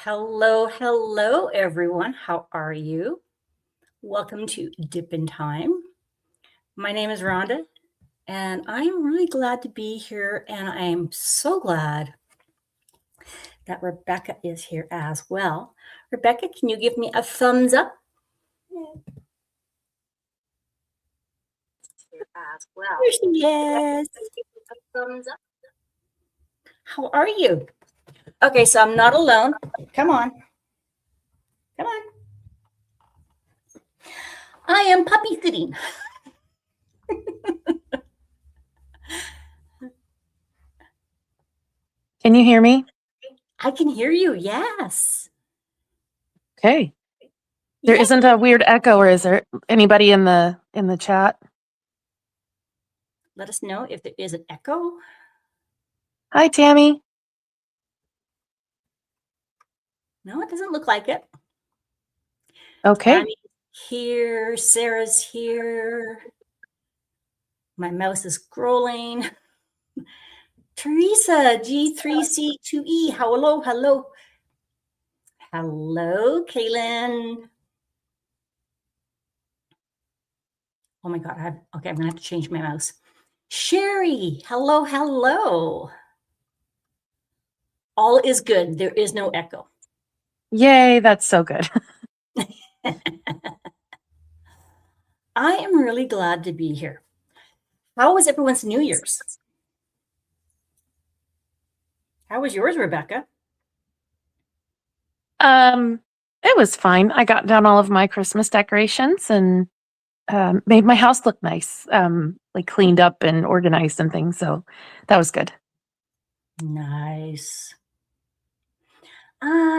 Hello, everyone. How are you? Welcome to Dip in Time. My name is Rhonda, and I'm really glad to be here. And I am so glad that Rebecca is here as well. Rebecca, can you give me a thumbs up? Here she is. Thumbs up. How are you? Okay, so I'm not alone. Come on. Come on. I am puppy sitting. Can you hear me? I can hear you. Yes. Okay. There Yay. isn't a weird echo, or is there anybody in the chat? Let us know if there is an echo. Hi, Tammy. No, it doesn't look like it. Okay. Tammy's here. Sarah's here. My mouse is scrolling. Teresa, G3C2E. Hello. Hello, Kaylin. Oh my God. Okay, I'm going to have to change my mouse. Sherry, hello. All is good. There is no echo. Yay, that's so good. I am really glad to be here. How was everyone's New Year's? How was yours, Rebecca? It was fine. I got down all of my Christmas decorations and made my house look nice, like cleaned up and organized and things. So that was good. Nice.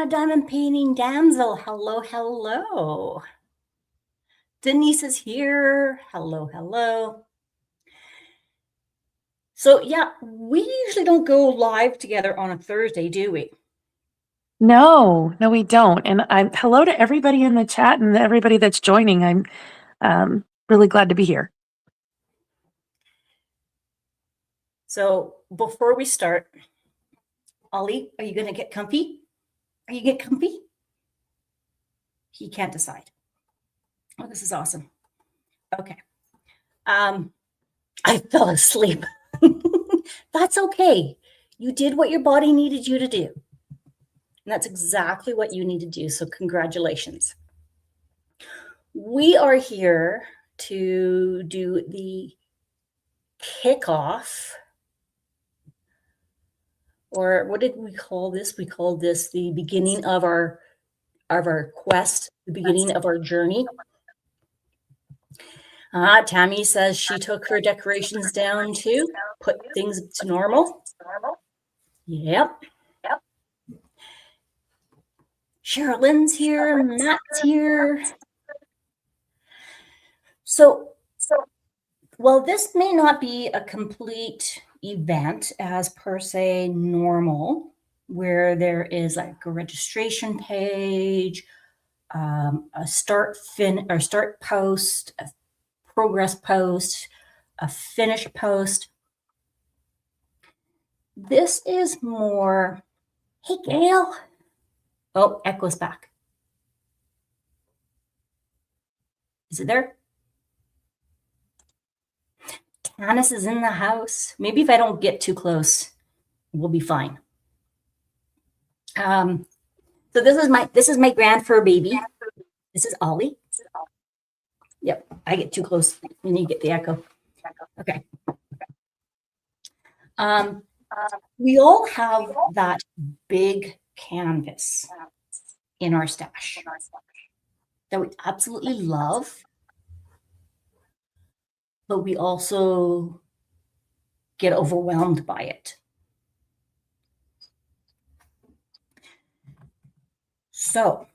Diamond Painting Damsel. Hello. Denise is here. Hello. So yeah, we usually don't go live together on a Thursday, do we? No, we don't. And I'm hello to everybody in the chat and everybody that's joining. I'm really glad to be here. So before we start, Ollie, are you going to get comfy? Are you get comfy? He can't decide. Oh, this is awesome. Okay. I fell asleep. That's okay. You did what your body needed you to do. And that's exactly what you need to do. So congratulations. We are here to do the kickoff, or what did we call this? We called this the beginning of our quest, the beginning of our journey. Tammy says she took her decorations down too, put things to normal. Yep. Sherilyn's here, Matt's here. So, well, this may not be a complete event as per se normal, where there is like a registration page, a start post, a progress post, a finish post. This is more, hey, Gail. Oh, echo's back. Is it there? Tanis is in the house. Maybe if I don't get too close, we'll be fine. So this is my grand fur baby. This is Ollie. Yep, I get too close when you get the echo. Okay. We all have that big canvas in our stash that we absolutely love, but we also get overwhelmed by it. So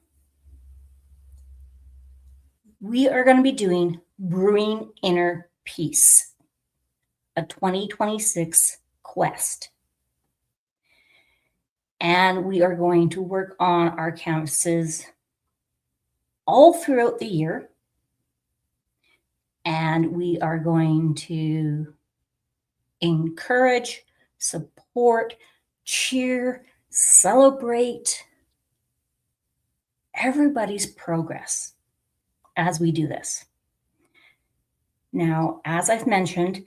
we are going to be doing Brewing Inner Peace, a 2026 quest. And we are going to work on our canvases all throughout the year. And we are going to encourage, support, cheer, celebrate everybody's progress as we do this. Now, as I've mentioned,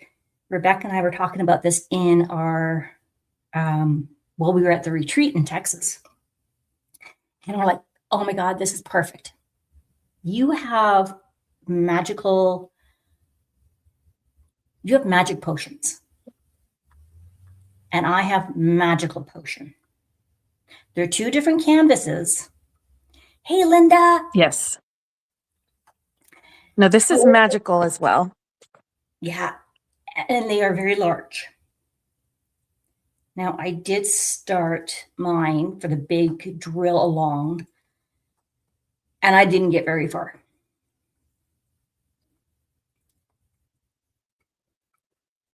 Rebecca and I were talking about this in our, while we were at the retreat in Texas. And we're like, oh my God, this is perfect. You have magic potions. And I have magical potion. They're two different canvases. Hey, Linda. Yes. No, this is magical as well. Yeah, and they are very large. Now, I did start mine for the big drill along, and I didn't get very far.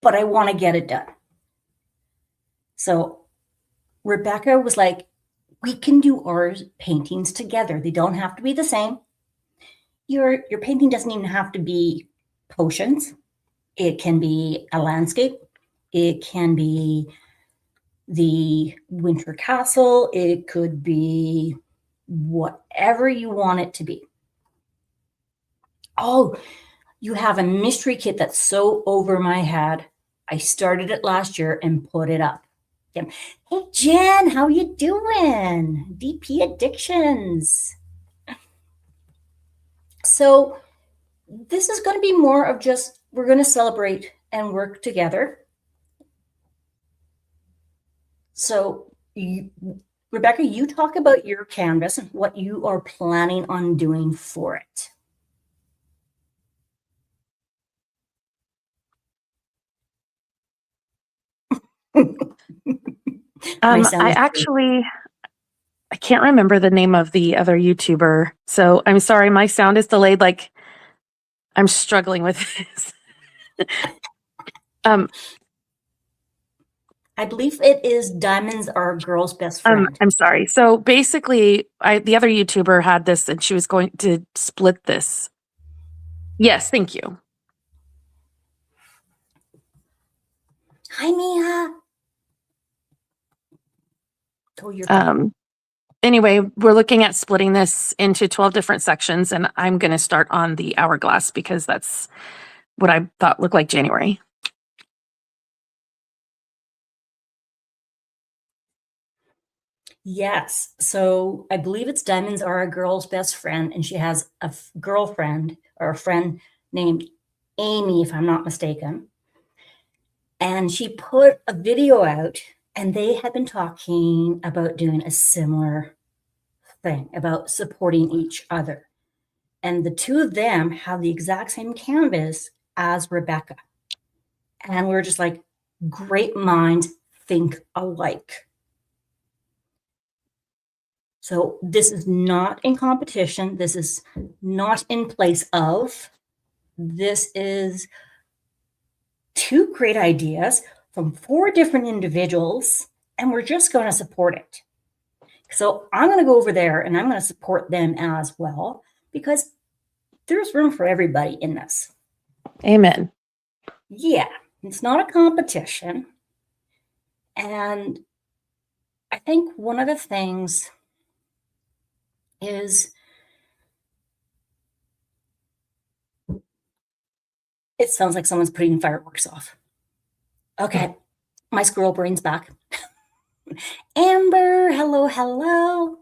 But I want to get it done. So Rebecca was like, we can do our paintings together. They don't have to be the same. Your painting doesn't even have to be potions. It can be a landscape. It can be the winter castle. It could be whatever you want it to be. Oh, you have a mystery kit that's so over my head. I started it last year and put it up. Hey, Jen, how you doing? DP Addictions. So this is going to be more of just, we're going to celebrate and work together. So Rebecca, you talk about your canvas and what you are planning on doing for it. I can't remember the name of the other YouTuber, so I'm sorry, my sound is delayed. Like, I'm struggling with this. I believe it is Diamonds Are a Girl's Best Friend. I'm sorry. So basically, the other YouTuber had this, and she was going to split this. Yes, thank you. Hi, Mia. Anyway, we're looking at splitting this into 12 different sections, and I'm going to start on the hourglass because that's what I thought looked like January. Yes. So I believe it's Diamonds Are a Girl's Best Friend, and she has a girlfriend or a friend named Amy, if I'm not mistaken. And she put a video out, and they had been talking about doing a similar thing about supporting each other. And the two of them have the exact same canvas as Rebecca. And we're just like, great minds think alike. So this is not in competition. This is not in place of. This is two great ideas from 4 different individuals, and we're just going to support it. So I'm going to go over there and I'm going to support them as well, because there's room for everybody in this. Amen. Yeah, it's not a competition. And I think one of the things is it sounds like someone's putting fireworks off. Okay, my squirrel brain's back. Amber, hello, hello.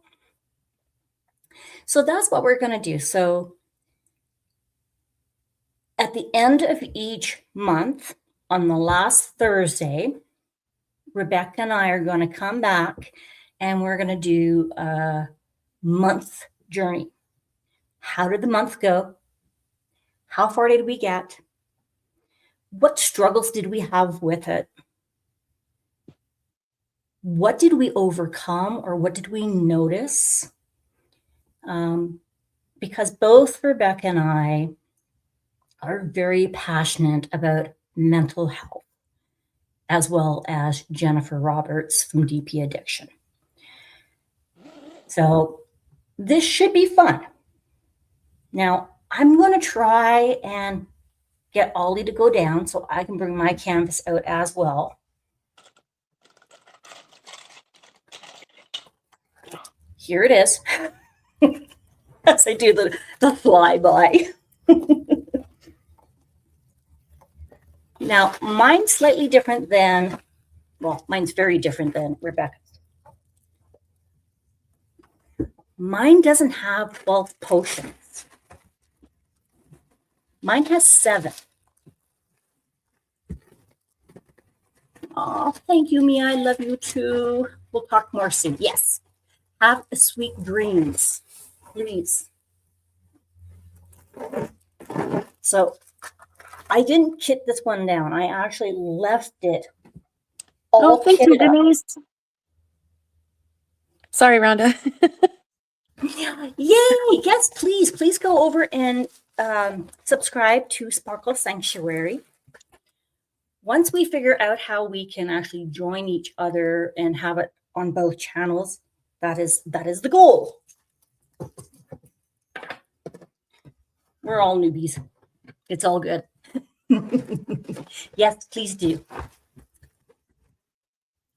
So that's what we're going to do. So at the end of each month, on the last Thursday, Rebecca and I are going to come back and we're going to do a month journey. How did the month go? How far did we get? What struggles did we have with it? What did we overcome, or what did we notice? Because both Rebecca and I are very passionate about mental health, as well as Jennifer Roberts from DP Addiction. So this should be fun. Now, I'm going to try and get Ollie to go down so I can bring my canvas out as well. Here it is. as I do the flyby. Now, mine's slightly different than, well, mine's very different than Rebecca's. Mine doesn't have 12 potions. Mine has 7. Oh, thank you, Mia. I love you too. We'll talk more soon. Yes. Have a sweet dreams, please. So I didn't kit this one down. I actually left it all thank you, kitted up. Denise. Sorry, Rhonda. Yay! Yes, please go over and subscribe to Sparkle Sanctuary. Once we figure out how we can actually join each other and have it on both channels, that is the goal. We're all newbies. It's all good. Yes, please do.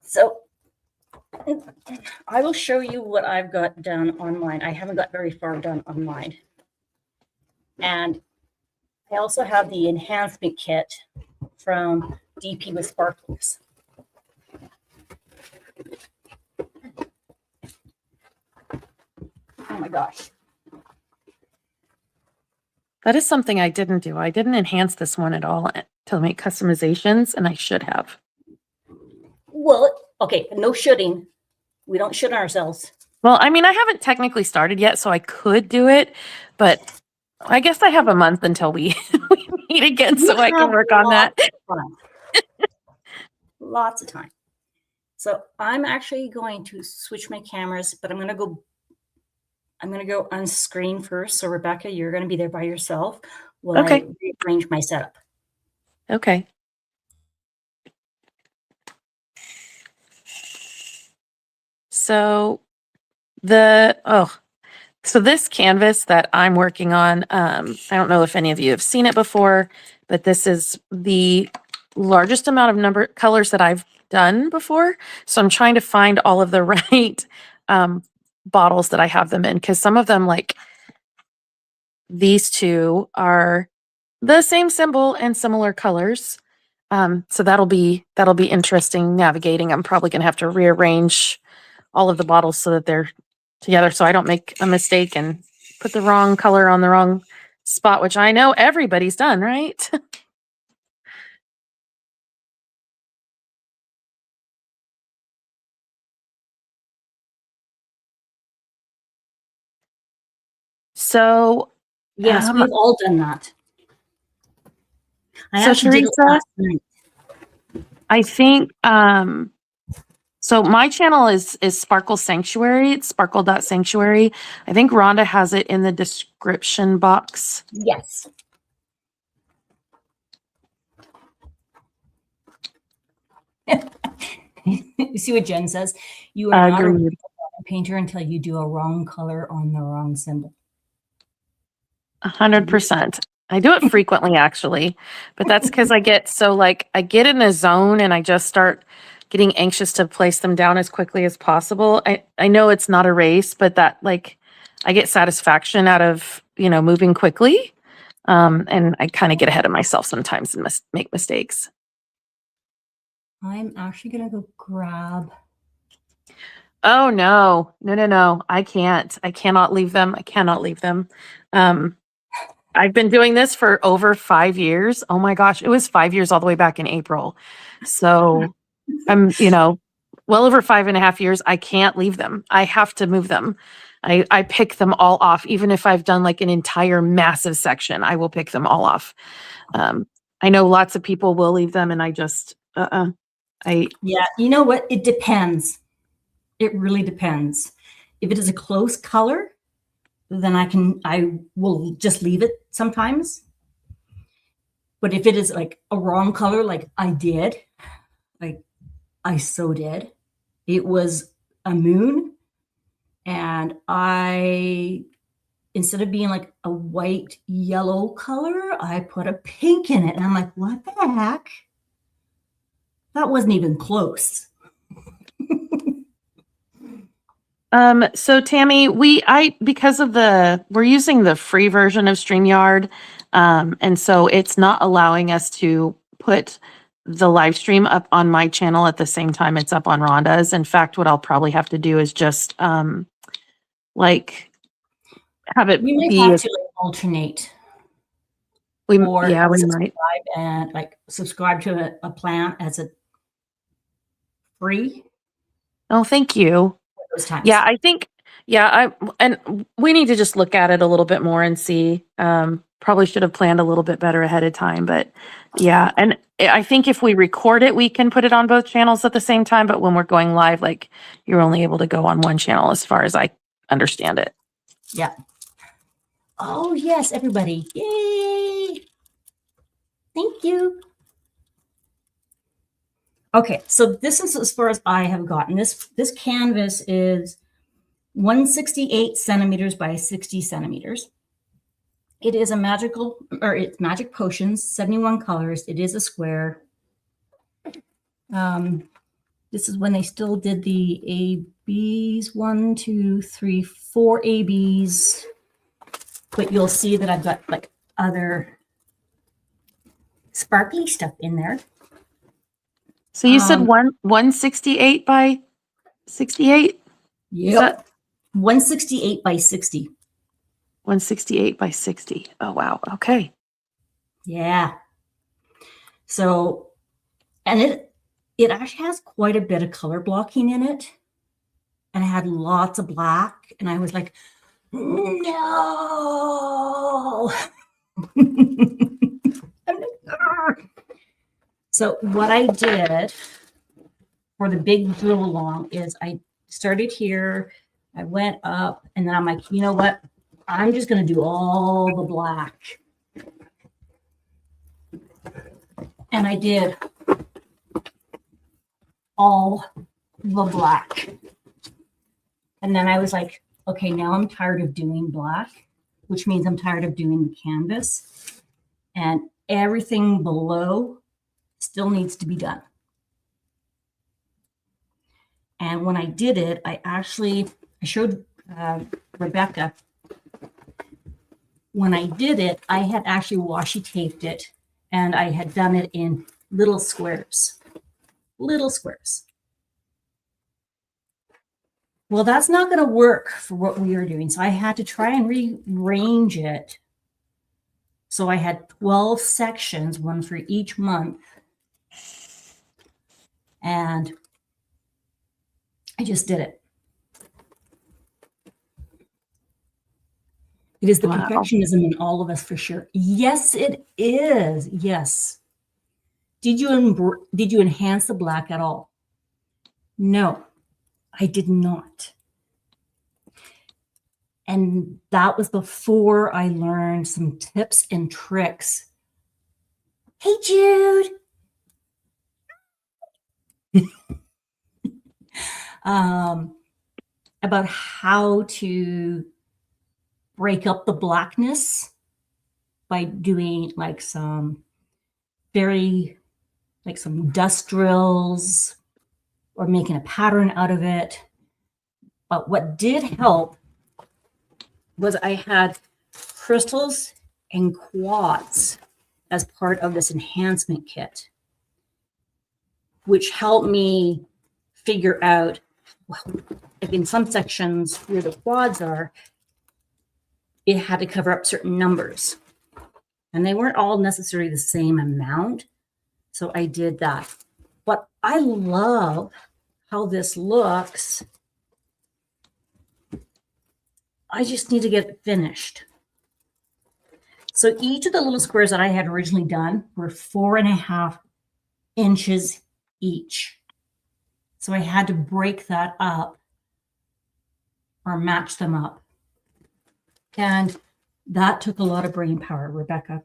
So I will show you what I've got done on mine. I haven't got very far done on mine. And I also have the enhancement kit from DP with Sparkles. Oh my gosh. That is something I didn't do. I didn't enhance this one at all to make customizations, and I should have. Well, okay, no shooting. We don't shoot ourselves. Well, I mean, I haven't technically started yet, so I could do it, but I guess I have a month until we meet again, so I can work on that. Lots of time. So I'm actually going to switch my cameras, but I'm going to go on screen first. So Rebecca, you're going to be there by yourself while I rearrange my setup. Okay. So so this canvas that I'm working on, I don't know if any of you have seen it before, but this is the largest amount of colors that I've done before. So I'm trying to find all of the right bottles that I have them in, because some of them, like these two, are the same symbol and similar colors. So that'll be interesting navigating. I'm probably going to have to rearrange all of the bottles so that they're together, so I don't make a mistake and put the wrong color on the wrong spot, which I know everybody's done, right? So yes, we've all done that. I actually did it last night. I think so my channel is Sparkle Sanctuary. It's sparkle.sanctuary. I think Rhonda has it in the description box. Yes. You see what Jen says? You are not a painter until you do a wrong color on the wrong symbol. 100%. I do it frequently, actually, but that's because I get in a zone and I just start getting anxious to place them down as quickly as possible. I know it's not a race, but that, like, I get satisfaction out of, moving quickly. And I kind of get ahead of myself sometimes and make mistakes. I'm actually going to go grab. Oh, no. I can't. I cannot leave them. I've been doing this for over 5 years. Oh my gosh. It was 5 years all the way back in April. So I'm, well over 5.5 years. I can't leave them. I have to move them. I pick them all off. Even if I've done like an entire massive section, I will pick them all off. I know lots of people will leave them, and I just, yeah, you know what? It depends. It really depends. If it is a close color, then I will just leave it sometimes. But if it is like a wrong color, like I did, like I so did, it was a moon, and instead of being like a white yellow color, I put a pink in it, and I'm like, what the heck? That wasn't even close. So Tammy, because of we're using the free version of StreamYard, and so it's not allowing us to put the live stream up on my channel at the same time it's up on Rhonda's. In fact, what I'll probably have to do is just like have it We might be have to like, alternate we or we subscribe might. and like subscribe to a plan as a free Oh, thank you. those times. Yeah, I think and we need to just look at it a little bit more and see. Probably should have planned a little bit better ahead of time, but yeah, and I think if we record it, we can put it on both channels at the same time, but when we're going live, like you're only able to go on one channel as far as I understand it. Yeah. Oh yes, everybody. Yay. Thank you. Okay, so this is as far as I have gotten. This canvas is 168 centimeters by 60 centimeters. It is it's magic potions, 71 colors. It is a square. This is when they still did the ABs, 1, 2, 3, 4 ABs. But you'll see that I've got like other sparkly stuff in there. So you said 168 by 68? Yep. 168 by 60. 168 by 60. Oh, wow. Okay. Yeah. So, and it actually has quite a bit of color blocking in it. And I had lots of black. And I was like, no. So what I did for the big drill along is I started here, I went up, and then I'm like, you know what? I'm just going to do all the black. And I did all the black. And then I was like, okay, now I'm tired of doing black, which means I'm tired of doing the canvas. And everything below still needs to be done. And when I did it, I showed Rebecca. When I did it, I had actually washi taped it and I had done it in little squares. Little squares. Well, that's not going to work for what we were doing. So I had to try and rearrange it. So I had 12 sections, one for each month. And I just did it. It is the perfectionism in all of us for sure. Yes, it is. Yes. Did you enhance the black at all? No, I did not. And that was before I learned some tips and tricks. Hey, Jude. About how to break up the blackness by doing like some dust drills or making a pattern out of it. But what did help was I had crystals and quads as part of this enhancement kit, which helped me figure out, well, like in some sections where the quads are, it had to cover up certain numbers. And they weren't all necessarily the same amount. So I did that. But I love how this looks. I just need to get it finished. So each of the little squares that I had originally done were 4.5 inches each. So I had to break that up or match them up. And that took a lot of brain power, Rebecca.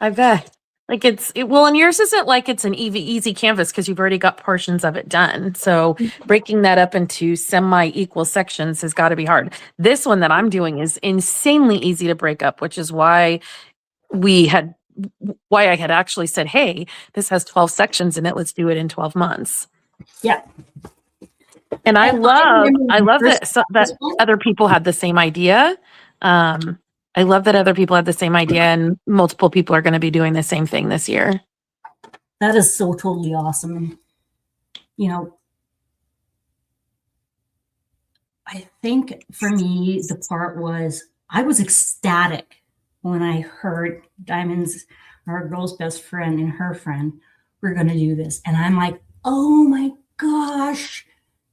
I bet. Like and yours isn't like it's an easy canvas because you've already got portions of it done. So breaking that up into semi-equal sections has got to be hard. This one that I'm doing is insanely easy to break up, which is why I had actually said, hey, this has 12 sections in it. Let's do it in 12 months. Yeah. And I And I remember when I love first that got this one. other people had the same idea. I love that other people had the same idea, and multiple people are going to be doing the same thing this year. That is so totally awesome. And, you know, I think for me, the part was I was ecstatic when I heard Diamond's, our girl's best friend and her friend, were going to do this. And I'm like, oh my gosh,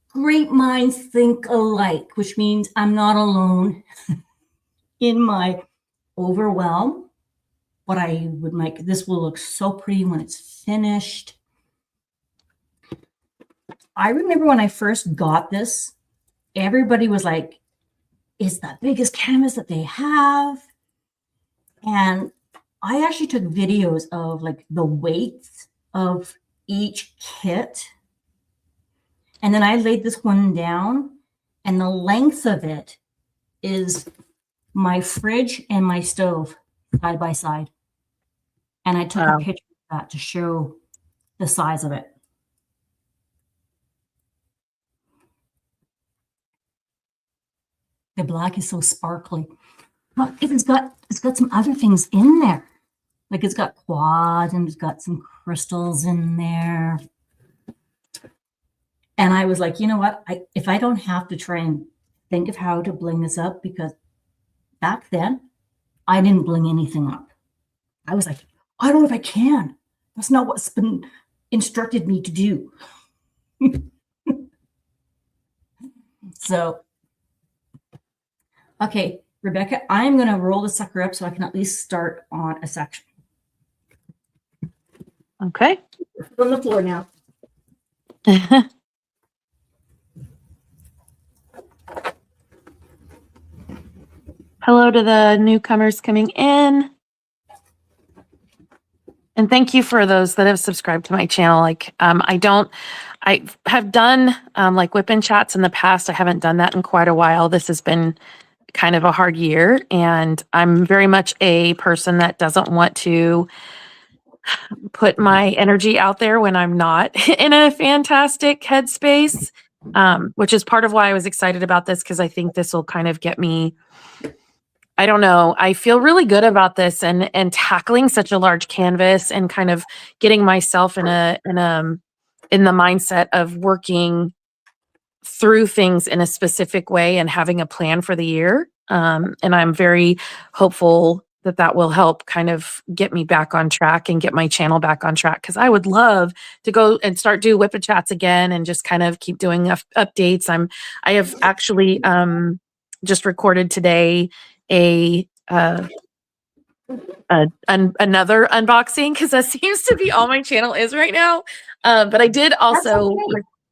great minds think alike, which means I'm not alone in my overwhelm. But I would make this will look so pretty when it's finished. I remember when I first got this, everybody was like, it's the biggest canvas that they have. And I actually took videos of like the weight of each kit. And then I laid this one down, and the length of it is my fridge and my stove side by side. And I took a picture of that to show the size of it. The black is so sparkly. But it's got some other things in there. Like it's got quads and it's got some crystals in there. And I was like, you know what? If I don't have to try and think of how to bling this up, because back then I didn't bling anything up. I was like, I don't know if I can. That's not what's been instructed me to do. So, okay, Rebecca, I'm going to roll the sucker up so I can at least start on a section. Okay. On the floor now. Hello to the newcomers coming in. And thank you for those that have subscribed to my channel. Like, I have done like whip and chats in the past. I haven't done that in quite a while. This has been kind of a hard year, and I'm very much a person that doesn't want to put my energy out there when I'm not in a fantastic headspace, which is part of why I was excited about this, because I think this will kind of get me, I don't know, I feel really good about this and tackling such a large canvas and kind of getting myself in the mindset of working through things in a specific way and having a plan for the year. And I'm very hopeful that that will help kind of get me back on track and get my channel back on track. Cause I would love to go and start do whip and chats again and just kind of keep doing updates. I have actually just recorded today another unboxing, because that seems to be all my channel is right now. But I did also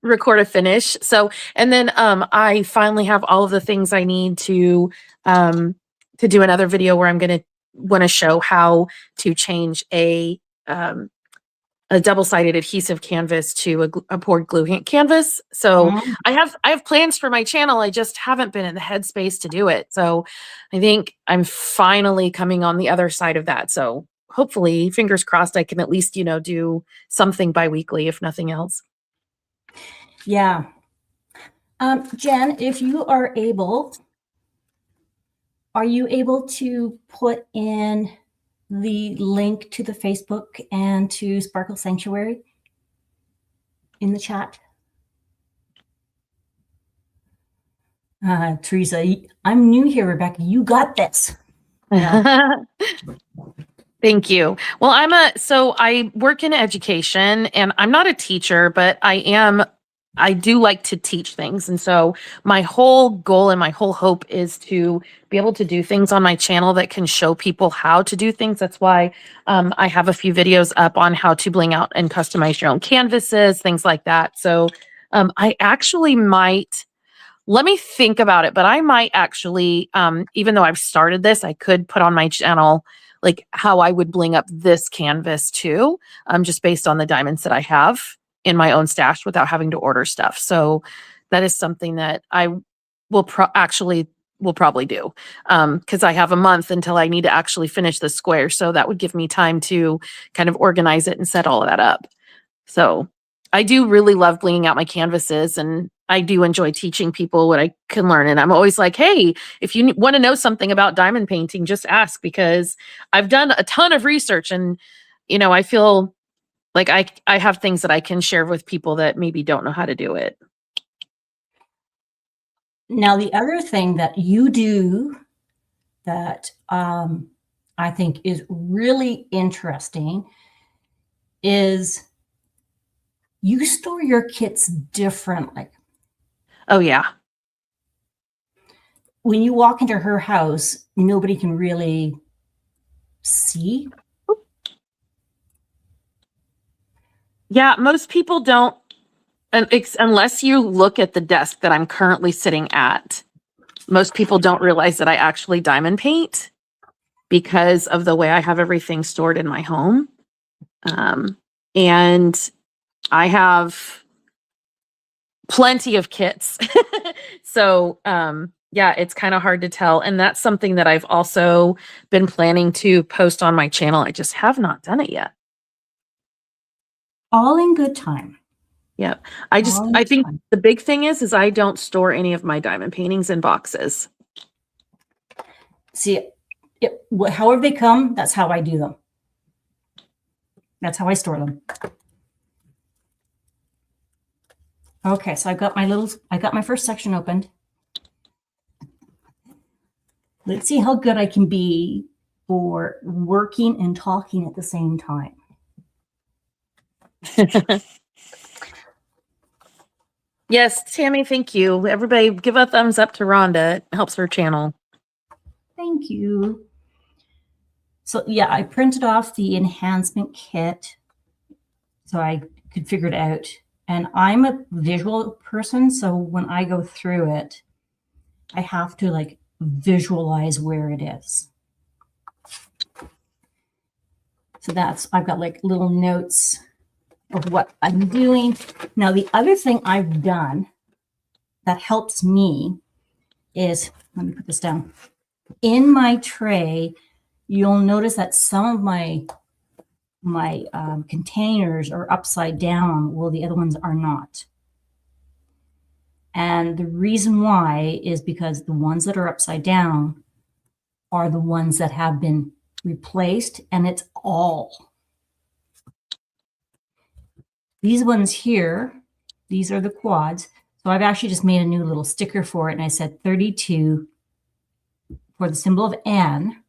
record a finish. So, and then I finally have all of the things I need to do another video where I'm going to want to show how to change a double-sided adhesive canvas to a poured glue canvas. So I have plans for my channel. I just haven't been in the headspace to do it. So I think I'm finally coming on the other side of that. So hopefully, fingers crossed, I can at least, do something bi-weekly, if nothing else. Yeah. Jen, if you are you able to put in the link to the Facebook and to Sparkle Sanctuary in the chat? Teresa, I'm new here, Rebecca. You got this. Yeah. Thank you. Well, I work in education, and I'm not a teacher, but I do like to teach things. And so my whole goal and my whole hope is to be able to do things on my channel that can show people how to do things. That's why I have a few videos up on how to bling out and customize your own canvases, things like that. So I actually might, let me think about it, but I might actually, even though I've started this, I could put on my channel like how I would bling up this canvas too, just based on the diamonds that I have in my own stash without having to order stuff. So that is something that I will probably do, because I have a month until I need to actually finish the square. So that would give me time to kind of organize it and set all of that up. So I do really love blinging out my canvases, and I do enjoy teaching people what I can learn. And I'm always like, hey, if you want to know something about diamond painting, just ask, because I've done a ton of research, and, I feel like I have things that I can share with people that maybe don't know how to do it. Now, the other thing that you do that I think is really interesting is you store your kits differently. Oh, yeah. When you walk into her house, nobody can really see. Yeah, most people don't, unless you look at the desk that I'm currently sitting at. Most people don't realize that I actually diamond paint because of the way I have everything stored in my home. And I have plenty of kits. So, yeah, it's kind of hard to tell. And that's something that I've also been planning to post on my channel. I just have not done it yet. All in good time. Yeah. I think the big thing is I don't store any of my diamond paintings in boxes. See, however they come, that's how I do them. That's how I store them. Okay, so I got my first section opened. Let's see how good I can be for working and talking at the same time. Yes, Tammy, thank you. Everybody give a thumbs up to Rhonda. It helps her channel. Thank you. So yeah, I printed off the enhancement kit so I could figure it out. And I'm a visual person, so when I go through it, I have to like visualize where it is. So I've got like little notes of what I'm doing. Now, the other thing I've done that helps me is, let me put this down. In my tray, you'll notice that some of my containers are upside down, while the other ones are not. And the reason why is because the ones that are upside down are the ones that have been replaced, and it's all. These ones here, these are the quads. So I've actually just made a new little sticker for it, and I said 32 for the symbol of N.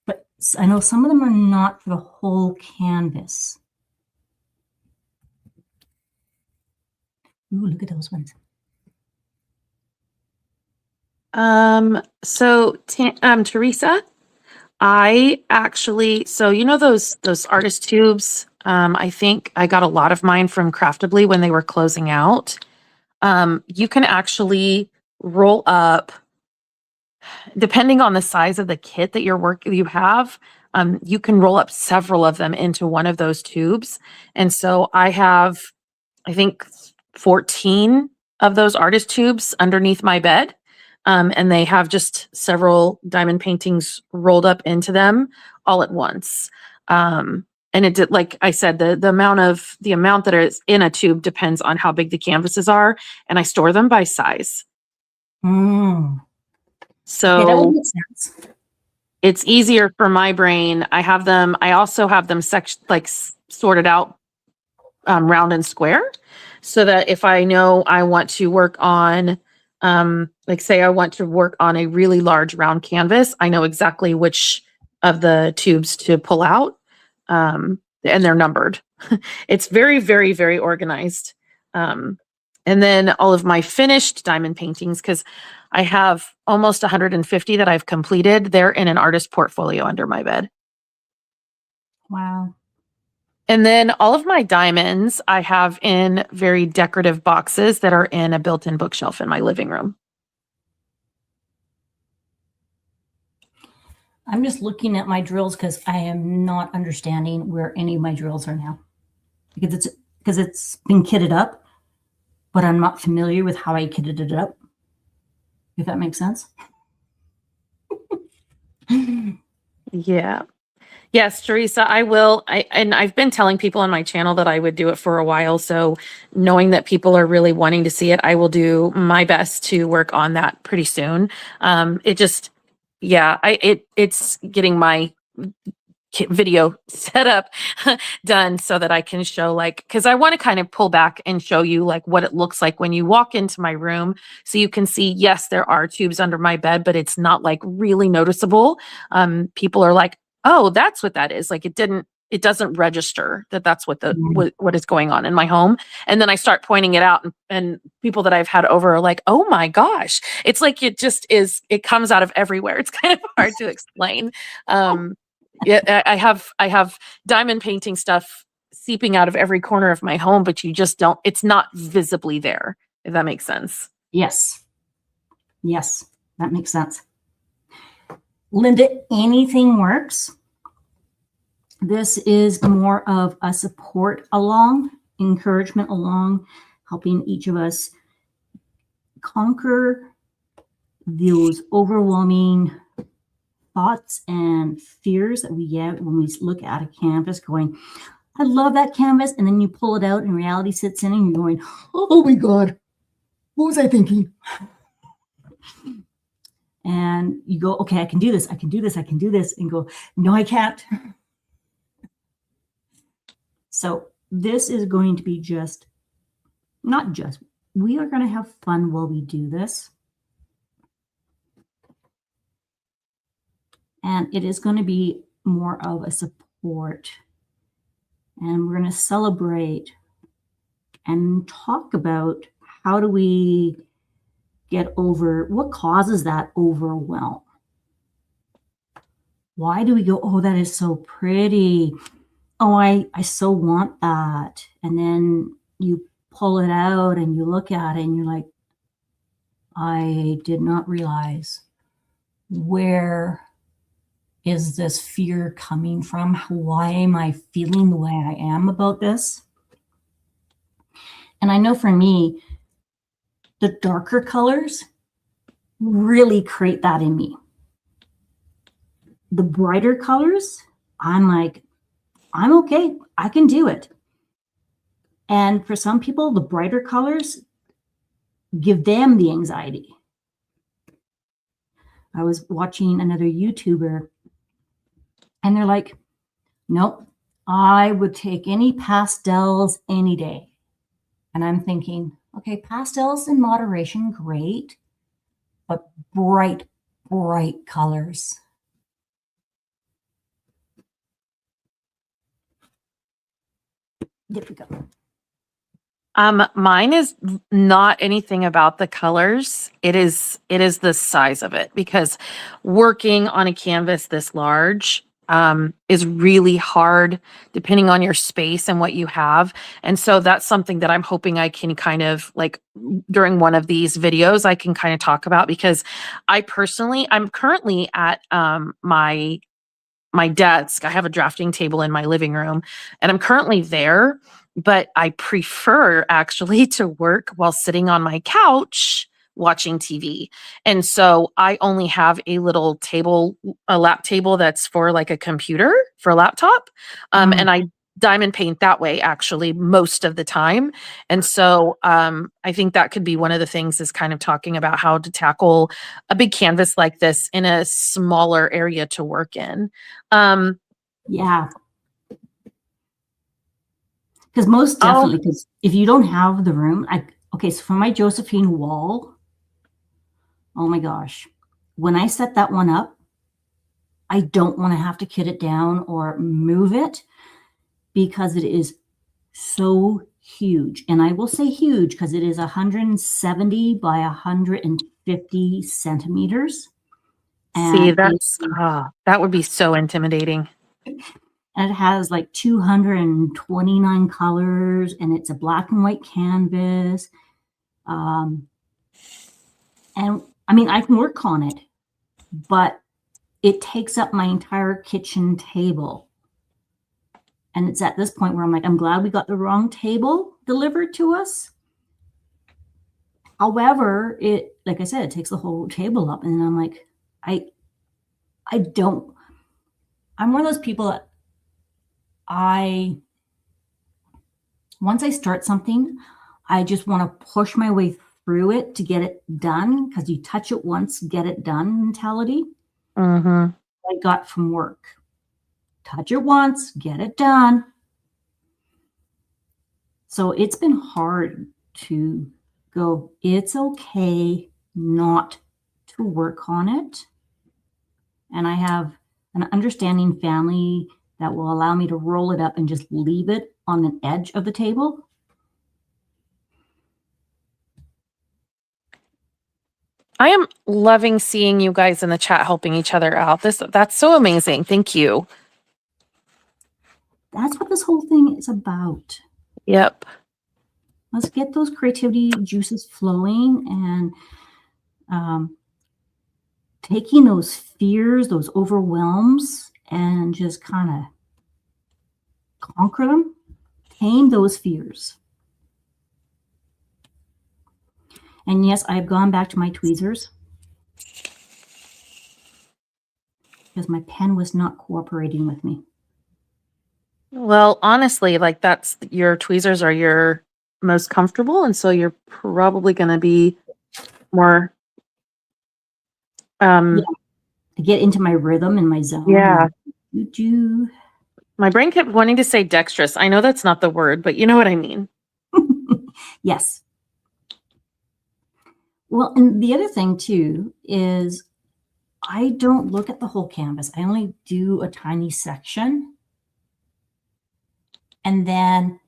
But I know some of them are not for the whole canvas. Ooh, look at those ones. So Teresa, I actually, so those artist tubes, I think I got a lot of mine from Craftably when they were closing out. You can actually roll up, depending on the size of the kit that you have, you can roll up several of them into one of those tubes. And so I have, I think 14 of those artist tubes underneath my bed. And they have just several diamond paintings rolled up into them all at once. And it did, like I said, the amount that is in a tube depends on how big the canvases are, and I store them by size. So okay, that would make sense. It's easier for my brain. I also have them sorted out round and square, so that if I know I want to work on, say I want to work on a really large round canvas, I know exactly which of the tubes to pull out, and they're numbered. It's very, very, very organized. And then all of my finished diamond paintings, because I have almost 150 that I've completed, they're in an artist portfolio under my bed. Wow. And then all of my diamonds I have in very decorative boxes that are in a built-in bookshelf in my living room. I'm just looking at my drills because I am not understanding where any of my drills are now. Because it's been kitted up, but I'm not familiar with how I kitted it up. If that makes sense. Yeah. Yes, Teresa, I will. And I've been telling people on my channel that I would do it for a while. So knowing that people are really wanting to see it, I will do my best to work on that pretty soon. It just, yeah, it's getting my video set up done so that I can show like, because I want to kind of pull back and show you like what it looks like when you walk into my room. So you can see, yes, there are tubes under my bed, but it's not like really noticeable. People are like, oh, that's what that is. Like it doesn't register that that's what what is going on in my home. And then I start pointing it out, and people that I've had over are like, oh my gosh, it's like it just is, it comes out of everywhere. It's kind of hard to explain. Yeah, I have diamond painting stuff seeping out of every corner of my home, but you just don't, it's not visibly there, if that makes sense. Yes. Yes, that makes sense. Linda, anything works. This is more of a support along, encouragement along, helping each of us conquer those overwhelming thoughts and fears that we get when we look at a canvas going, I love that canvas. And then you pull it out and reality sits in and you're going, oh my God, what was I thinking? And you go, okay, I can do this. I can do this. I can do this. And go, no, I can't. So this is going to be we are going to have fun while we do this. And it is going to be more of a support. And we're going to celebrate and talk about how do we get over what causes that overwhelm. Why do we go, oh, that is so pretty. Oh, I so want that. And then you pull it out and you look at it and you're like, I did not realize, where is this fear coming from? Why am I feeling the way I am about this? And I know for me, the darker colors really create that in me. The brighter colors, I'm like, I'm okay. I can do it. And for some people, the brighter colors give them the anxiety. I was watching another YouTuber and they're like, nope, I would take any pastels any day. And I'm thinking, okay, pastels in moderation, great, but bright, bright colors. There we go. Mine is not anything about the colors. It is the size of it, because working on a canvas this large is really hard depending on your space and what you have. And so that's something that I'm hoping I can kind of like during one of these videos, I can kind of talk about, because I'm currently at my desk. I have a drafting table in my living room and I'm currently there, but I prefer actually to work while sitting on my couch watching TV. And so I only have a little table, a lap table that's for like a computer for a laptop. And I diamond paint that way actually most of the time. And so I think that could be one of the things, is kind of talking about how to tackle a big canvas like this in a smaller area to work in. Yeah. Because most definitely, because if you don't have the room, okay, so for my Josephine wall, oh my gosh, when I set that one up, I don't want to have to kit it down or move it because it is so huge. And I will say huge because it is 170 by 150 centimeters. See, that would be so intimidating. And it has like 229 colors, and it's a black and white canvas. And I mean, I can work on it, but it takes up my entire kitchen table. And it's at this point where I'm like, I'm glad we got the wrong table delivered to us. However, like I said, it takes the whole table up. And I'm like, I don't, I'm one of those people that once I start something, I just want to push my way through it to get it done, because you touch it once, get it done mentality Mm-hmm. I got from work. Touch it once, get it done. So it's been hard to go, it's okay not to work on it. And I have an understanding family that will allow me to roll it up and just leave it on the edge of the table. I am loving seeing you guys in the chat helping each other out. That's so amazing. Thank you. That's what this whole thing is about. Yep. Let's get those creativity juices flowing, and taking those fears, those overwhelms, and just kind of conquer them, tame those fears. And yes, I've gone back to my tweezers because my pen was not cooperating with me. Well, honestly, like that's your tweezers are your most comfortable, and so you're probably going to be more Yeah, to get into my rhythm and my zone. yeah. Do My brain kept wanting to say dexterous. I know that's not the word, but you know what I mean. yes. Well, and the other thing too is I don't look at the whole canvas. I only do a tiny section. And then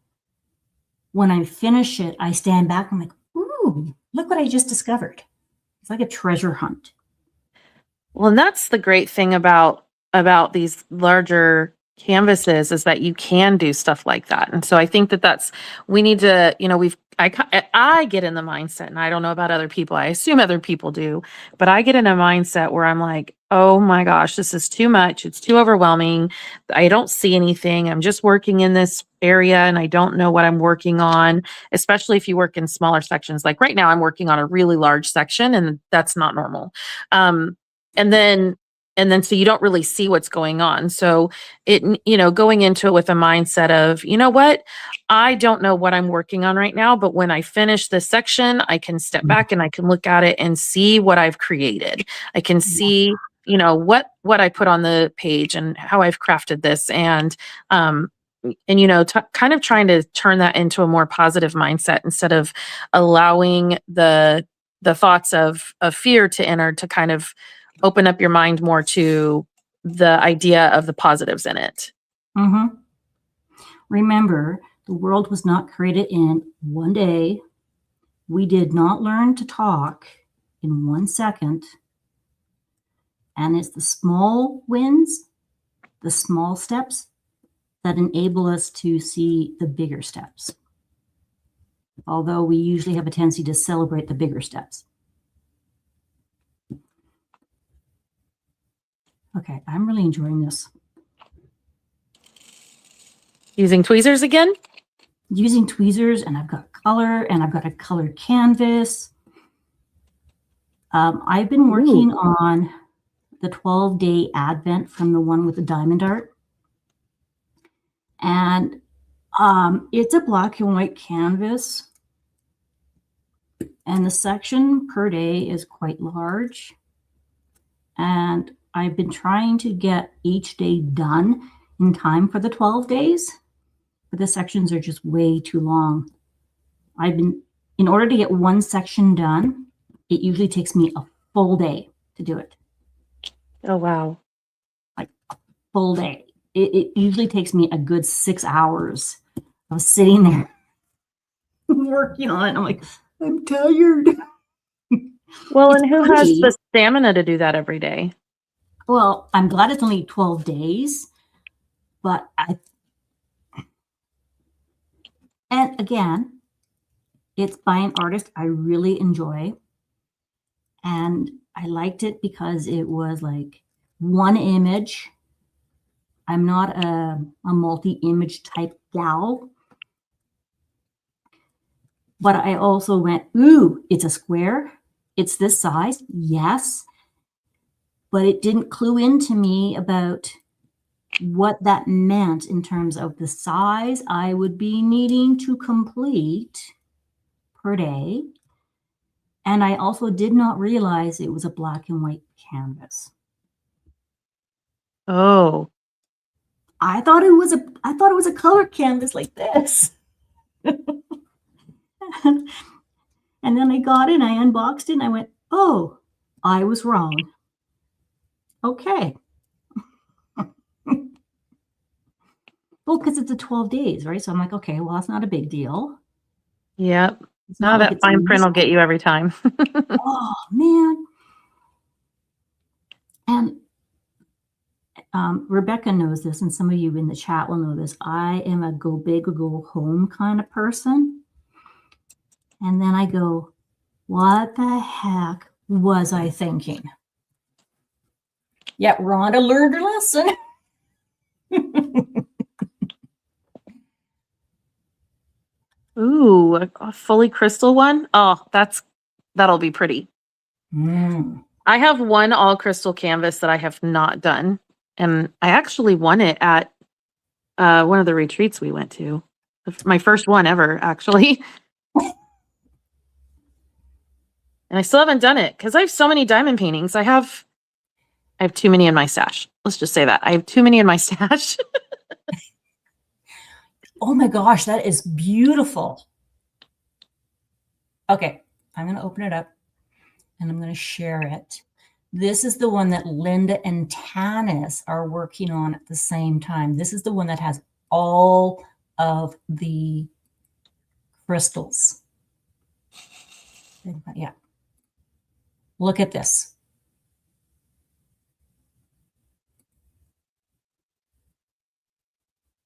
when I finish it, I stand back. I'm like, ooh, look what I just discovered. It's like a treasure hunt. Well, and that's the great thing about these larger canvases is that you can do stuff like that. And so I think that we need to, I get in the mindset, and I don't know about other people. I assume other people do, but I get in a mindset where I'm like, oh my gosh, this is too much. It's too overwhelming. I don't see anything. I'm just working in this area and I don't know what I'm working on, especially if you work in smaller sections. Like right now, I'm working on a really large section, and that's not normal. And then so you don't really see what's going on. So going into it with a mindset of, you know what, I don't know what I'm working on right now, but when I finish this section, I can step back and I can look at it and see what I've created. I can see, what I put on the page and how I've crafted this, and kind of trying to turn that into a more positive mindset instead of allowing the thoughts of fear to enter, to kind of open up your mind more to the idea of the positives in it. Mm-hmm. Remember, the world was not created in one day. We did not learn to talk in 1 second. And it's the small wins, the small steps that enable us to see the bigger steps. Although we usually have a tendency to celebrate the bigger steps. Okay, I'm really enjoying this. Using tweezers again? Using tweezers, and I've got color, and I've got a colored canvas. I've been working on the 12-day Advent from the one with the diamond art. And it's a black and white canvas. And the section per day is quite large. And I've been trying to get each day done in time for the 12 days, but the sections are just way too long. In order to get one section done, it usually takes me a full day to do it. Oh, wow. Like a full day. It usually takes me a good 6 hours of sitting there working on it. I'm like, I'm tired. Well, and who has the stamina to do that every day? Well, I'm glad it's only 12 days, but and again, it's by an artist I really enjoy. And I liked it because it was like one image. I'm not a multi-image type gal. But I also went, ooh, it's a square. It's this size. Yes. But it didn't clue into me about what that meant in terms of the size I would be needing to complete per day. And I also did not realize it was a black and white canvas. Oh, I thought it was a color canvas like this. And then I got it and I unboxed it and I went, oh, I was wrong. Okay. Well, because it's a 12 days, right? So I'm like, okay, well, that's not a big deal. yep. It's Now not like that it's a fine print will get you every time. oh, man. And Rebecca knows this, and some of you in the chat will know this. I am a go big or go home kind of person. And then I go, what the heck was I thinking? Yeah, Rhonda learned her lesson. Ooh, a fully crystal one. Oh, that'll be pretty. I have one all crystal canvas that I have not done, and I actually won it at one of the retreats we went to. My first one ever, actually. And I still haven't done it because I have so many diamond paintings. I have too many in my stash. Let's just say that. I have too many in my stash. Oh my gosh, that is beautiful. Okay, I'm going to open it up and I'm going to share it. This is the one that Linda and Tanis are working on at the same time. This is the one that has all of the crystals. Yeah. Look at this.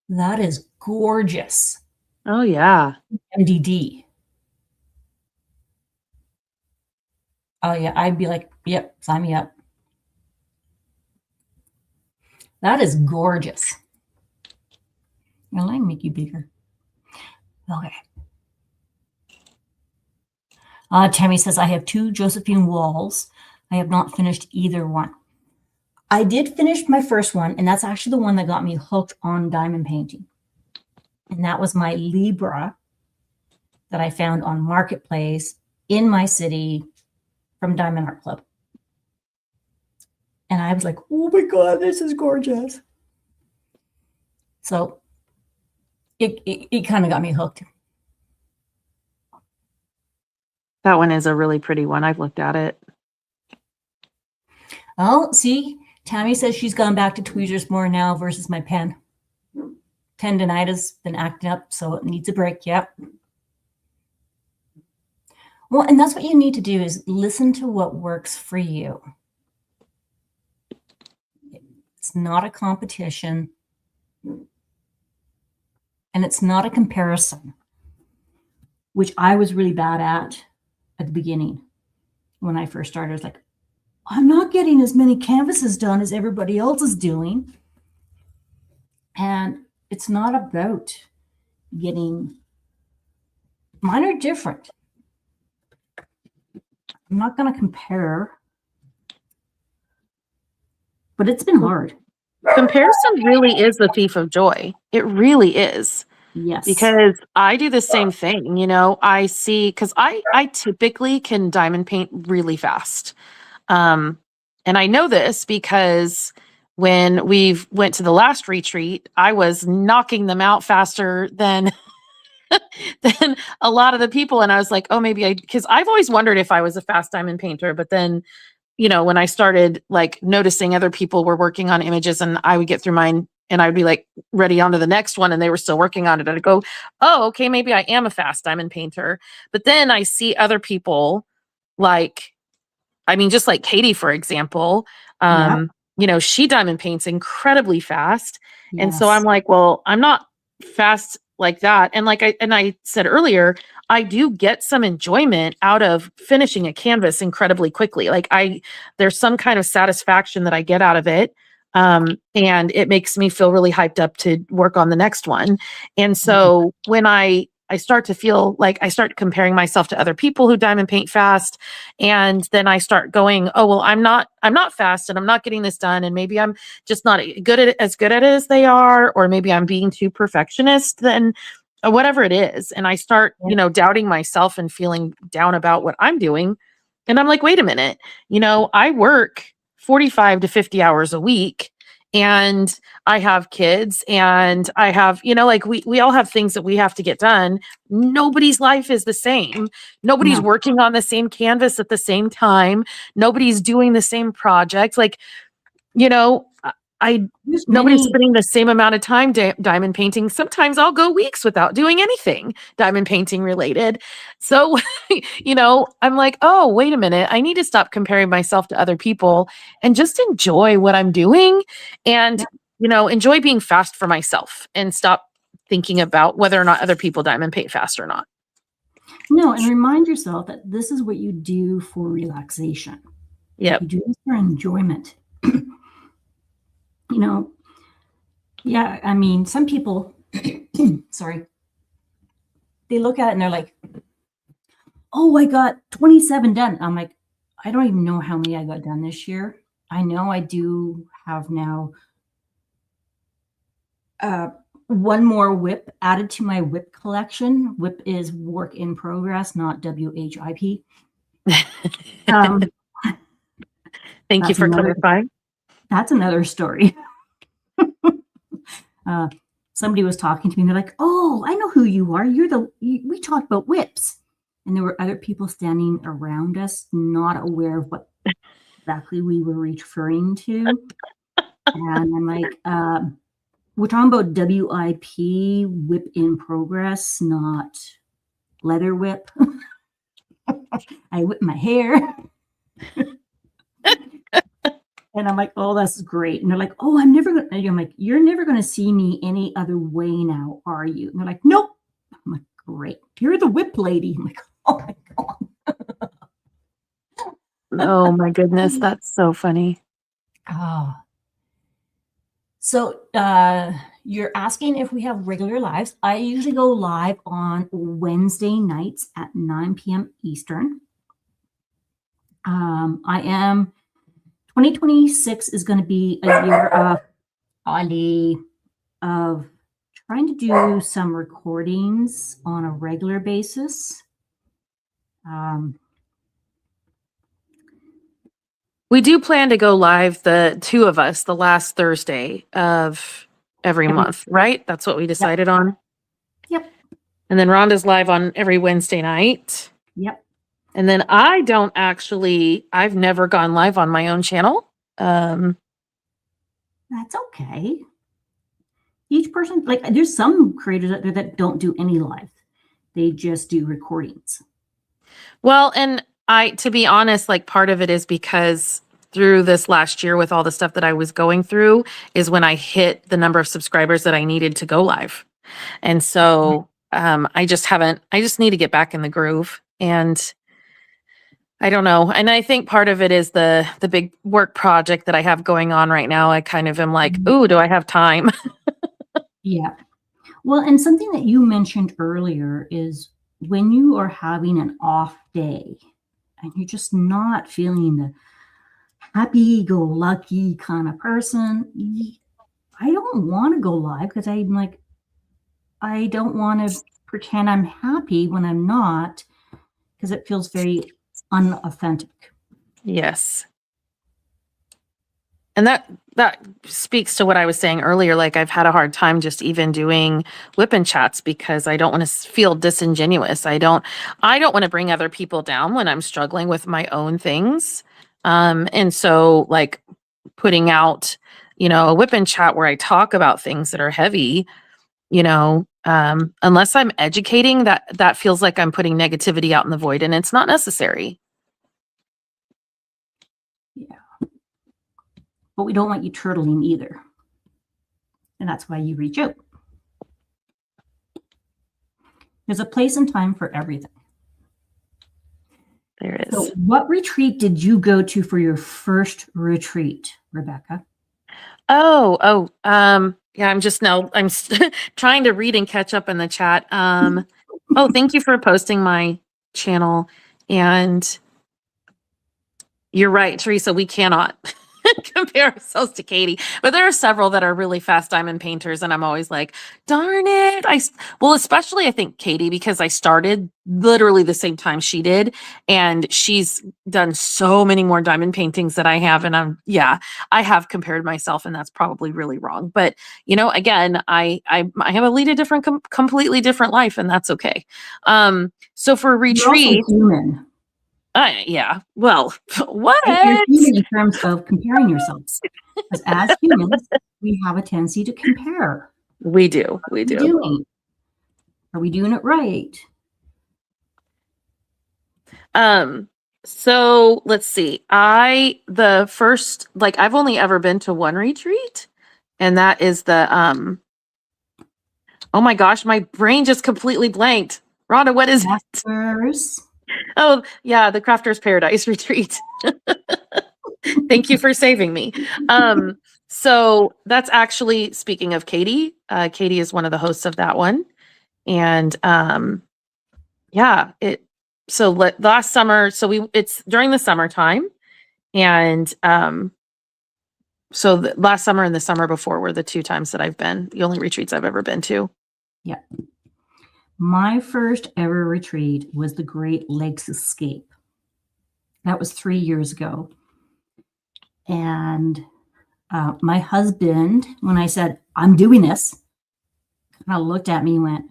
That is gorgeous. Oh, yeah. MDD. Oh, yeah. I'd be like, yep, sign me up. That is gorgeous. Now, let me make you bigger. Okay. Tammy says, I have 2 Josephine walls. I have not finished either one. I did finish my first one, and that's actually the one that got me hooked on diamond painting. And that was my Libra that I found on Marketplace in my city from Diamond Art Club. And I was like, oh my God, this is gorgeous. So it kind of got me hooked. That one is a really pretty one. I've looked at it. Oh, see, Tammy says she's gone back to tweezers more now versus my pen. Tendinitis been acting up, so it needs a break. Yep. Well, and that's what you need to do is listen to what works for you. It's not a competition. And it's not a comparison, which I was really bad at the beginning. When I first started, I was like, I'm not getting as many canvases done as everybody else is doing. And it's not about getting, mine are different. I'm not going to compare, but it's been hard. Comparison really is the thief of joy. It really is. Yes. Because I do the same thing, you know, I see, because I typically can diamond paint really fast. And I know this because when we went to the last retreat, I was knocking them out faster than than a lot of the people. And I was like, oh, maybe because I've always wondered if I was a fast diamond painter, but then, you know, when I started like noticing other people were working on images and I would get through mine and I would be like ready on to the next one and they were still working on it. And I'd go, oh, okay, maybe I am a fast diamond painter. But then I see other people like, I mean, just like Katie, for example, you know, she diamond paints incredibly fast. And so I'm like, well, I'm not fast like that. And like I said earlier, I do get some enjoyment out of finishing a canvas incredibly quickly. Like there's some kind of satisfaction that I get out of it. And it makes me feel really hyped up to work on the next one. And so when I I start to feel like I start comparing myself to other people who diamond paint fast. And then I start going, oh, well, I'm not fast and I'm not getting this done. And maybe I'm just not as good at it as they are, or maybe I'm being too perfectionist then, or whatever it is. And I start, doubting myself and feeling down about what I'm doing. And I'm like, wait a minute, I work 45 to 50 hours a week, and I have kids, and I have, like we all have things that we have to get done. Nobody's life is the same. Nobody's No, working on the same canvas at the same time. Nobody's doing the same project. Like, you know, I there's nobody's many. spending the same amount of time diamond painting. Sometimes I'll go weeks without doing anything diamond painting related. So, I'm like, oh, wait a minute. I need to stop comparing myself to other people and just enjoy what I'm doing and, Yeah, enjoy being fast for myself and stop thinking about whether or not other people diamond paint fast or not. no, and remind yourself that this is what you do for relaxation. Yep. You do this for enjoyment. you know, yeah, I mean, some people, sorry, they look at it and they're like, oh, I got 27 done. I'm like, I don't even know how many I got done this year. I know I do have now one more whip added to my whip collection. Whip is work in progress, not WHIP. Um, Thank you that's for another clarifying. that's another story. uh, somebody was talking to me and they're like, oh, I know who you are. We talked about whips. And there were other people standing around us, not aware of what exactly we were referring to. And I'm like, we're talking about WIP, whip in progress, not leather whip. I whip my hair. And I'm like, oh, that's great. And they're like, oh, I'm like, you're never going to see me any other way now, are you? And they're like, nope. I'm like, great. You're the whip lady. I'm like, oh my God. Oh my goodness, that's so funny. Oh. So you're asking if we have regular lives. I usually go live on Wednesday nights at 9 p.m. Eastern. 2026 is going to be a year of Ali, of trying to do some recordings on a regular basis. We do plan to go live, the two of us, the last Thursday of every month, right? That's what we decided on. Yep. And then Rhonda's live on every Wednesday night. Yep. And then I've never gone live on my own channel. That's okay. Each person, like, there's some creators out there that don't do any live. They just do recordings. Well, and to be honest, like part of it is because through this last year with all the stuff that I was going through is when I hit the number of subscribers that I needed to go live. And so I just need to get back in the groove, and I don't know. And I think part of it is the big work project that I have going on right now. I kind of am like, ooh, do I have time? Yeah. Well, and something that you mentioned earlier is when you are having an off day and you're just not feeling the happy-go-lucky kind of person, I don't want to go live because I'm like, I don't want to pretend I'm happy when I'm not, because it feels very unauthentic. Yes. And that speaks to what I was saying earlier. Like I've had a hard time just even doing whip-in chats because I don't want to feel disingenuous. I don't want to bring other people down when I'm struggling with my own things. And so like putting out, a whip-in chat where I talk about things that are heavy, unless I'm educating, that feels like I'm putting negativity out in the void, and it's not necessary. Yeah. But we don't want you turtling either. And that's why you reach out. There's a place and time for everything. There is. So what retreat did you go to for your first retreat, Rebecca? Yeah, I'm trying to read and catch up in the chat. Oh, thank you for posting my channel. And you're right, Teresa, we cannot compare ourselves to Katie. But there are several that are really fast diamond painters, and I'm always like, darn it. Well, especially I think Katie, because I started literally the same time she did, and she's done so many more diamond paintings that I have. And I have compared myself, and that's probably really wrong. But again, I have a lead a different, completely different life, and that's okay. So for You're also retreat, human. yeah. Well, what? Right? You're human in terms of comparing yourselves. Because as humans, we have a tendency to compare. We do. We What are we do. doing? Are we doing it right? So let's see. I've only ever been to one retreat, and that is oh my gosh, my brain just completely blanked. Rhonda, what is it? Masters. Oh, yeah, the Crafter's Paradise retreat. Thank you for saving me. So that's actually, speaking of Katie, Katie is one of the hosts of that one. And last summer, it's during the summertime. And last summer and the summer before were the 2 times that I've been, the only retreats I've ever been to. Yeah. My first ever retreat was the Great Lakes Escape. That was 3 years ago. And my husband, when I said, I'm doing this, kind of looked at me and went,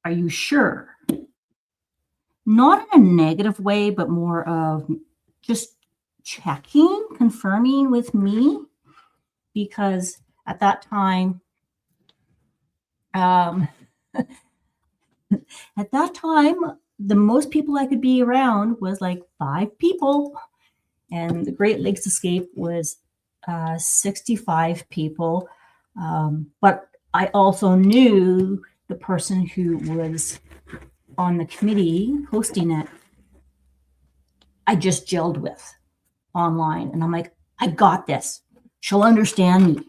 are you sure? Not in a negative way, but more of just checking, confirming with me, because at that time, the most people I could be around was like 5 people, and the Great Lakes Escape was 65 people. But I also knew the person who was on the committee hosting it. I just gelled with online, and I'm like, I got this. She'll understand me.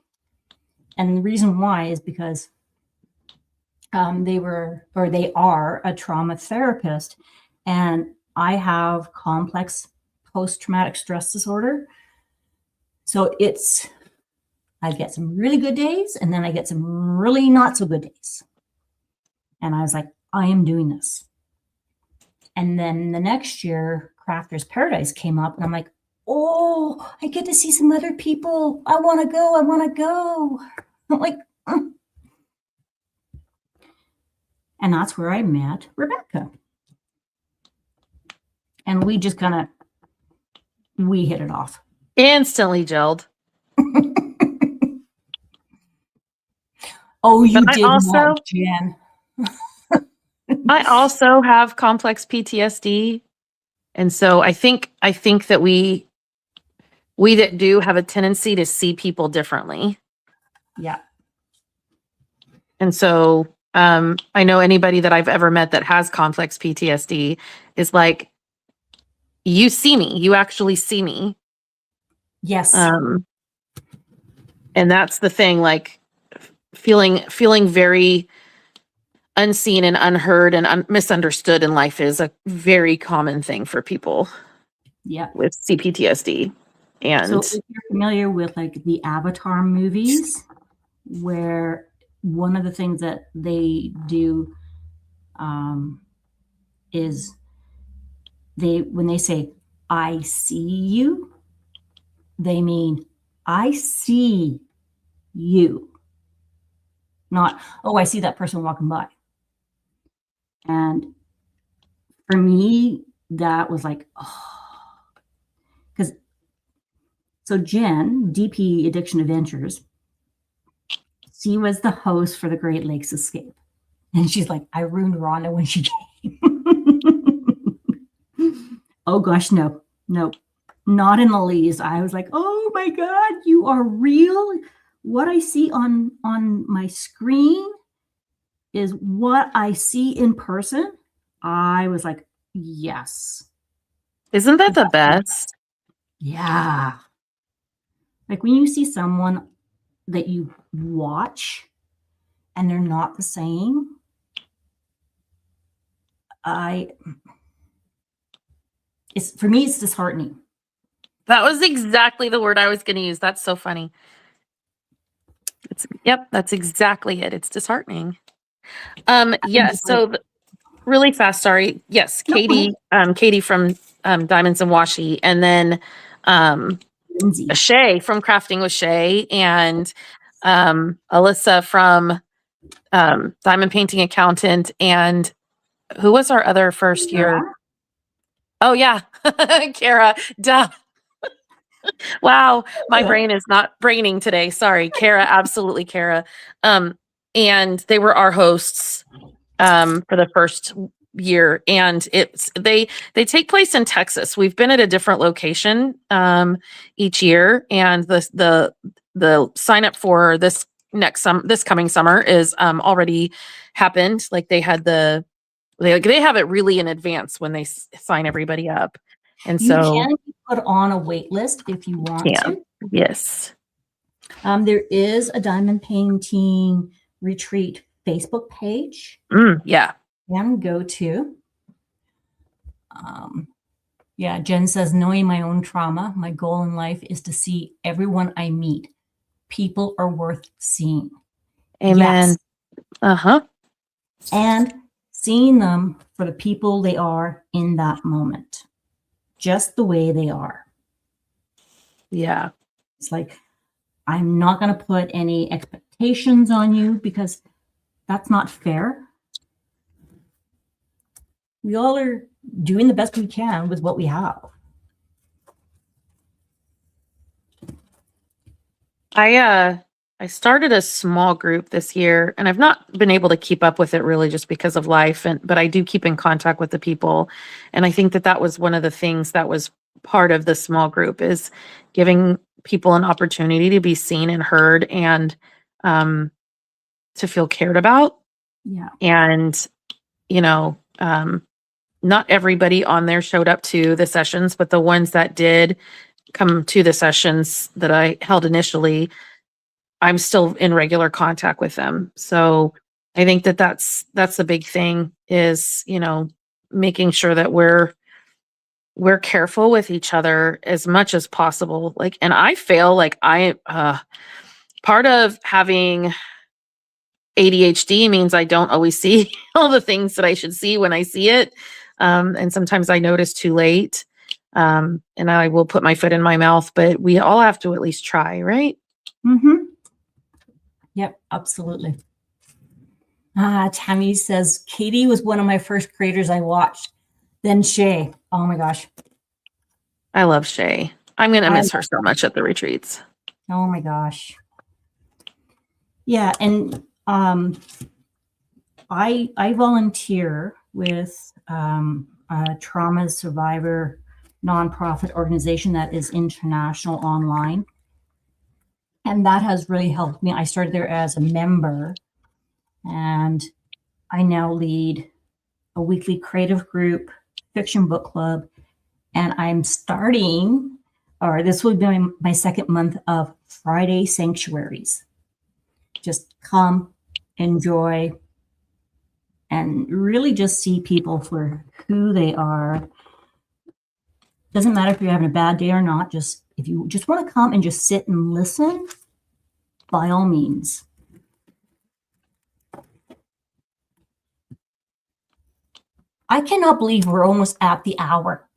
And the reason why is because they are a trauma therapist, and I have complex post-traumatic stress disorder. So I get some really good days, and then I get some really not so good days. And I was like, I am doing this. And then the next year, Crafter's Paradise came up, and I'm like, oh, I get to see some other people. I want to go. I want to go. I'm like, and that's where I met Rebecca. And we just we hit it off. Instantly gelled. Oh, you did not, Jen. I also have complex PTSD. And so I think that we that do have a tendency to see people differently. Yeah. And so I know anybody that I've ever met that has complex PTSD is like, you see me, you actually see me. Yes. And that's the thing, like feeling very unseen and unheard and misunderstood in life is a very common thing for people. Yeah. With CPTSD. And so if you're familiar with like the Avatar movies, where one of the things that they do is when they say, I see you, they mean, I see you. Not, oh, I see that person walking by. And for me, that was like, oh, because so Jen, DP Addiction Adventures, she was the host for the Great Lakes Escape. And she's like, I ruined Rhonda when she came. Oh gosh, no, not in the least. I was like, oh my God, you are real. What I see on my screen is what I see in person. I was like, yes. Isn't that the best? Yeah. Like when you see someone that you watch and they're not the same, For me, it's disheartening. That was exactly the word I was going to use. That's so funny. Yep, that's exactly it. It's disheartening. Yes. So really fast. Sorry. Yes, No, Katie. Katie from Diamonds and Washi, and then Lindsay. Shay from Crafting with Shay, and Alyssa from Diamond Painting Accountant, and who was our other first year? Oh yeah, Kara. Duh. Wow, my brain is not braining today. Sorry, Kara. Absolutely, Kara. And they were our hosts for the first year, and they take place in Texas. We've been at a different location each year, and the sign up for this coming summer is already happened. Like they have it really in advance when they sign everybody up, and You so can be put on a wait list if you want to. Yes. There is a diamond painting retreat Facebook page. Yeah. You can go to. Yeah, Jen says, knowing my own trauma, my goal in life is to see everyone I meet. People are worth seeing. Amen. Yes. Uh-huh. And seeing them for the people they are in that moment, just the way they are. Yeah. It's like, I'm not going to put any expectations on you because that's not fair. We all are doing the best we can with what we have. I started a small group this year, and I've not been able to keep up with it really just because of life, but I do keep in contact with the people. And I think that was one of the things that was part of the small group, is giving people an opportunity to be seen and heard, and to feel cared about. Yeah. And, not everybody on there showed up to the sessions, but the ones that did come to the sessions that I held initially, I'm still in regular contact with them. So I think that's the big thing, is, making sure that we're careful with each other as much as possible. Like, and I feel like part of having ADHD means I don't always see all the things that I should see when I see it. And sometimes I notice too late. And I will put my foot in my mouth, but we all have to at least try, right? Mm-hmm. Yep, absolutely. Tammy says, Katie was one of my first creators I watched. Then Shay. Oh my gosh. I love Shay. I'm going to miss her so much at the retreats. Oh my gosh. Yeah. And I volunteer with a trauma survivor nonprofit organization that is international online. And that has really helped me. I started there as a member, and I now lead a weekly creative group, fiction book club, and I'm starting, or this will be my second month of Friday sanctuaries. Just come, enjoy, and really just see people for who they are. Doesn't matter if you're having a bad day or not. Just if you just want to come and just sit and listen, by all means. I cannot believe we're almost at the hour.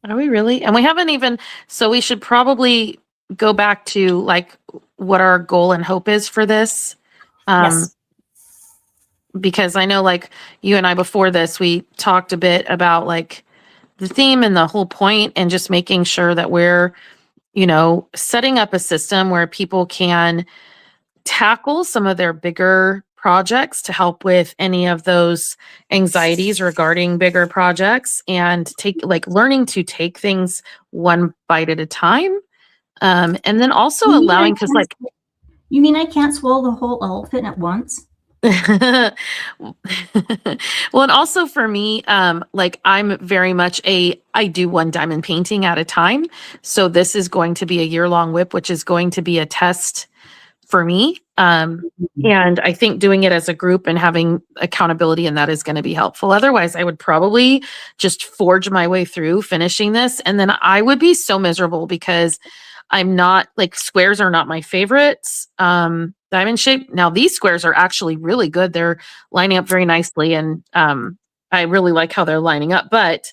Are we really? And we haven't even, so we should probably go back to like what our goal and hope is for this. Yes. Because I know, like, you and I before this, we talked a bit about like the theme and the whole point, and just making sure that we're, setting up a system where people can tackle some of their bigger projects to help with any of those anxieties regarding bigger projects, and learning to take things one bite at a time. And then also allowing, because you mean I can't swallow the whole elephant at once? well, and also for me, I'm very much I do one diamond painting at a time. So this is going to be a year-long whip, which is going to be a test for me. And I think doing it as a group and having accountability in that is going to be helpful. Otherwise, I would probably just forge my way through finishing this. And then I would be so miserable because I'm not like squares are not my favorites. Diamond shape. Now these squares are actually really good. They're lining up very nicely. And I really like how they're lining up, but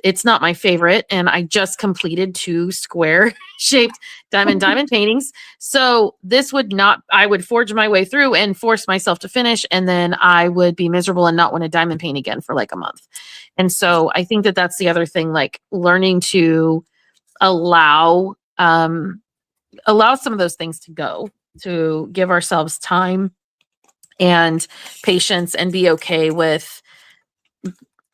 it's not my favorite. And I just completed 2 square shaped diamond paintings. So this would not, I would forge my way through and force myself to finish. And then I would be miserable and not want to diamond paint again for like a month. And so I think that that's the other thing, like learning to allow, allow some of those things to go, to give ourselves time and patience and be okay with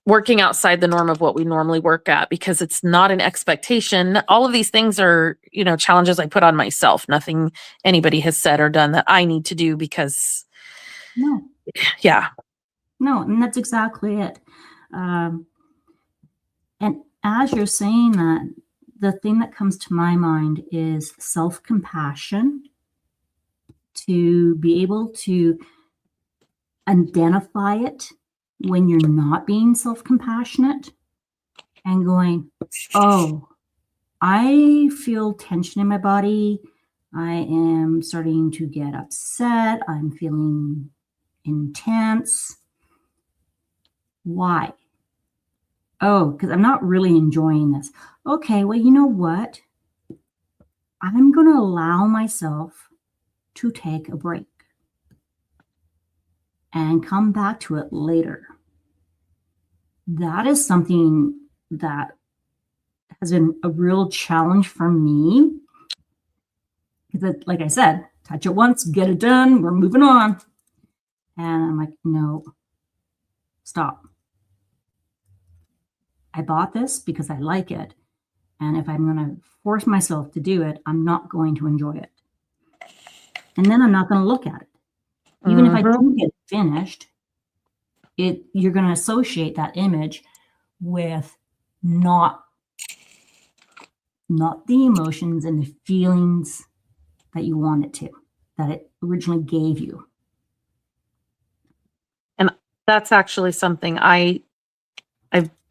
working outside the norm of what we normally work at, because it's not an expectation. All of these things are, you know, challenges I put on myself. Nothing anybody has said or done that I need to do because, No, yeah. no, and that's exactly it. And as you're saying that, the thing that comes to my mind is self-compassion, to be able to identify it when you're not being self-compassionate and going, oh, I feel tension in my body. I am starting to get upset. I'm feeling intense. Why? Oh, because I'm not really enjoying this. Okay, well, you know what? I'm going to allow myself to take a break and come back to it later. That is something that has been a real challenge for me. Because, like I said, touch it once, get it done, we're moving on. And I'm like, no, stop. I bought this because I like it. And if I'm going to force myself to do it, I'm not going to enjoy it. And then I'm not going to look at it. Even if I do get it finished, you're going to associate that image with not the emotions and the feelings that you want it to, that it originally gave you. And that's actually something I've,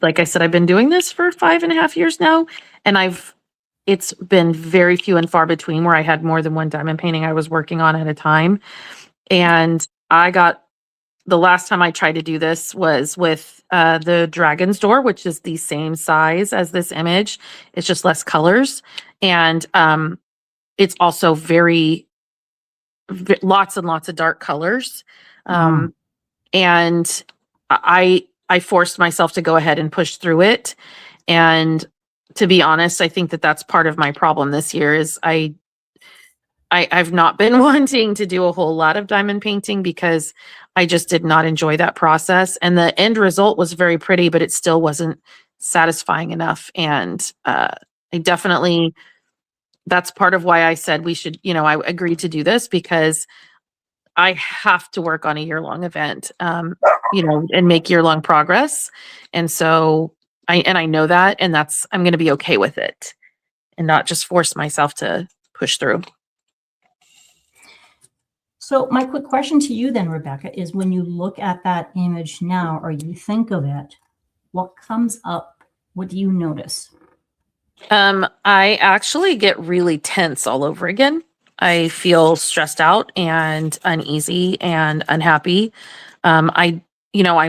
like I said, I've been doing this for 5.5 years now. And it's been very few and far between where I had more than one diamond painting I was working on at a time. And the last time I tried to do this was with the Dragon's Door, which is the same size as this image. It's just less colors. And it's also lots and lots of dark colors. And I forced myself to go ahead and push through it. And to be honest, I think that that's part of my problem this year is I've not been wanting to do a whole lot of diamond painting because I just did not enjoy that process. And the end result was very pretty, but it still wasn't satisfying enough. And that's part of why I said we should, I agreed to do this because I have to work on a year-long event, and make year-long progress. And so I know that, and I'm going to be okay with it and not just force myself to push through. So my quick question to you then, Rebecca, is when you look at that image now, or you think of it, what comes up? What do you notice? I actually get really tense all over again. I feel stressed out and uneasy and unhappy. I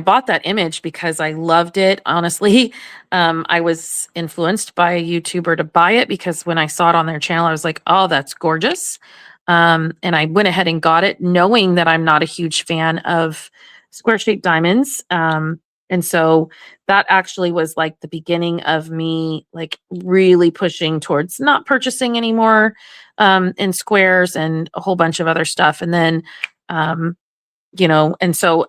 bought that image because I loved it. Honestly, I was influenced by a YouTuber to buy it because when I saw it on their channel, I was like, oh, that's gorgeous. And I went ahead and got it knowing that I'm not a huge fan of square shaped diamonds. And so that actually was like the beginning of me like really pushing towards not purchasing anymore in squares and a whole bunch of other stuff. And then, and so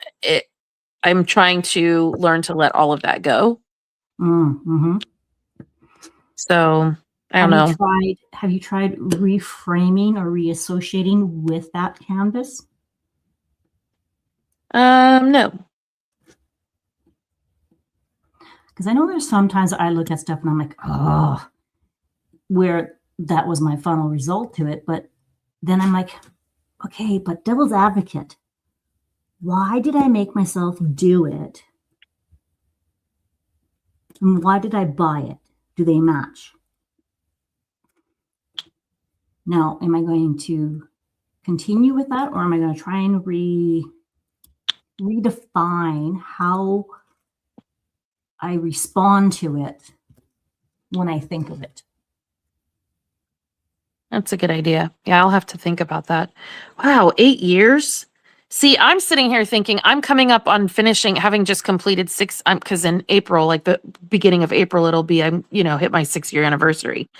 I'm trying to learn to let all of that go. Mm-hmm. So I don't know. Have you tried reframing or reassociating with that canvas? No. Because I know there's sometimes I look at stuff and I'm like, oh, where that was my final result to it. But then I'm like, Okay, but devil's advocate, why did I make myself do it? And why did I buy it? Do they match? Now, am I going to continue with that, or am I going to try and redefine how I respond to it when I think of it? That's a good idea. Yeah, I'll have to think about that. Wow, 8 years? See, I'm sitting here thinking I'm coming up on finishing, having just completed 6, because in April, like the beginning of April, it'll be, hit my 6-year anniversary.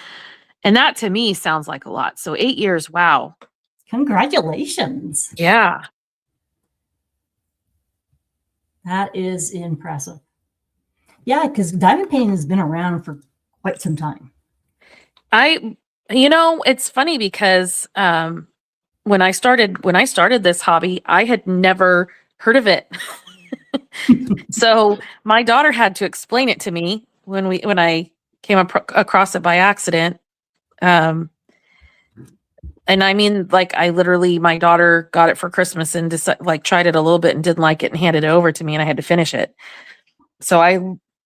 And that to me sounds like a lot. So 8 years, wow. Congratulations. Yeah. That is impressive. Yeah, because diamond painting has been around for quite some time. It's funny because when I started this hobby, I had never heard of it. So my daughter had to explain it to me when I came across it by accident. And I mean, like, I literally, my daughter got it for Christmas and tried it a little bit and didn't like it and handed it over to me, and I had to finish it. So I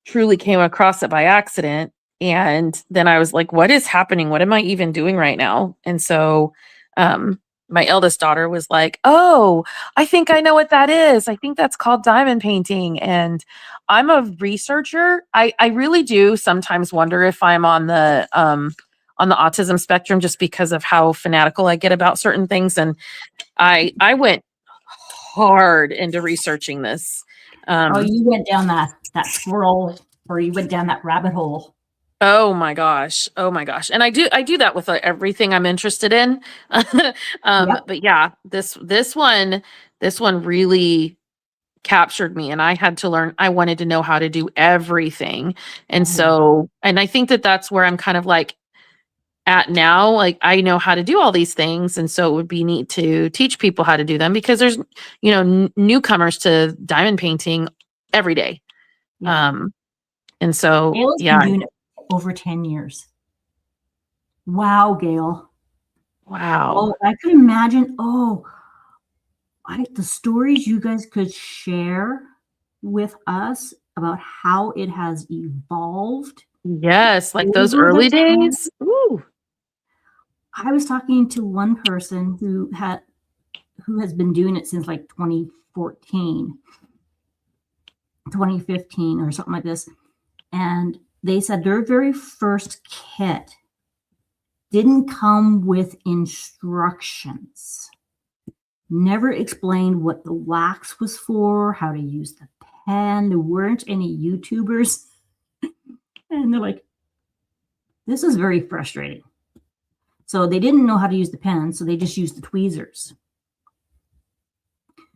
truly came across it by accident. And then I was like, what is happening? What am I even doing right now? And so my eldest daughter was like, oh, I think I know what that is. I think that's called diamond painting. And I'm a researcher. I really do sometimes wonder if I'm on the autism spectrum, just because of how fanatical I get about certain things. And I went hard into researching this. You went down that squirrel, or you went down that rabbit hole. Oh my gosh. Oh my gosh. And I do that with everything I'm interested in. Yep. But yeah, this one really captured me, and I had to learn. I wanted to know how to do everything. And so, and I think that that's where I'm kind of like at now. Like, I know how to do all these things. And so it would be neat to teach people how to do them, because there's, newcomers to diamond painting every day. Yeah. And so, Gail's been doing it over 10 years. Wow, Gail. Wow. Oh, I could imagine. The stories you guys could share with us about how it has evolved. Yes, like those over the early time. days. Ooh. I was talking to one person who has been doing it since like 2014, 2015 or something like this. And they said their very first kit didn't come with instructions. Never explained what the wax was for, how to use the pen. There weren't any YouTubers. And they're like, this is very frustrating. So they didn't know how to use the pen, so they just used the tweezers.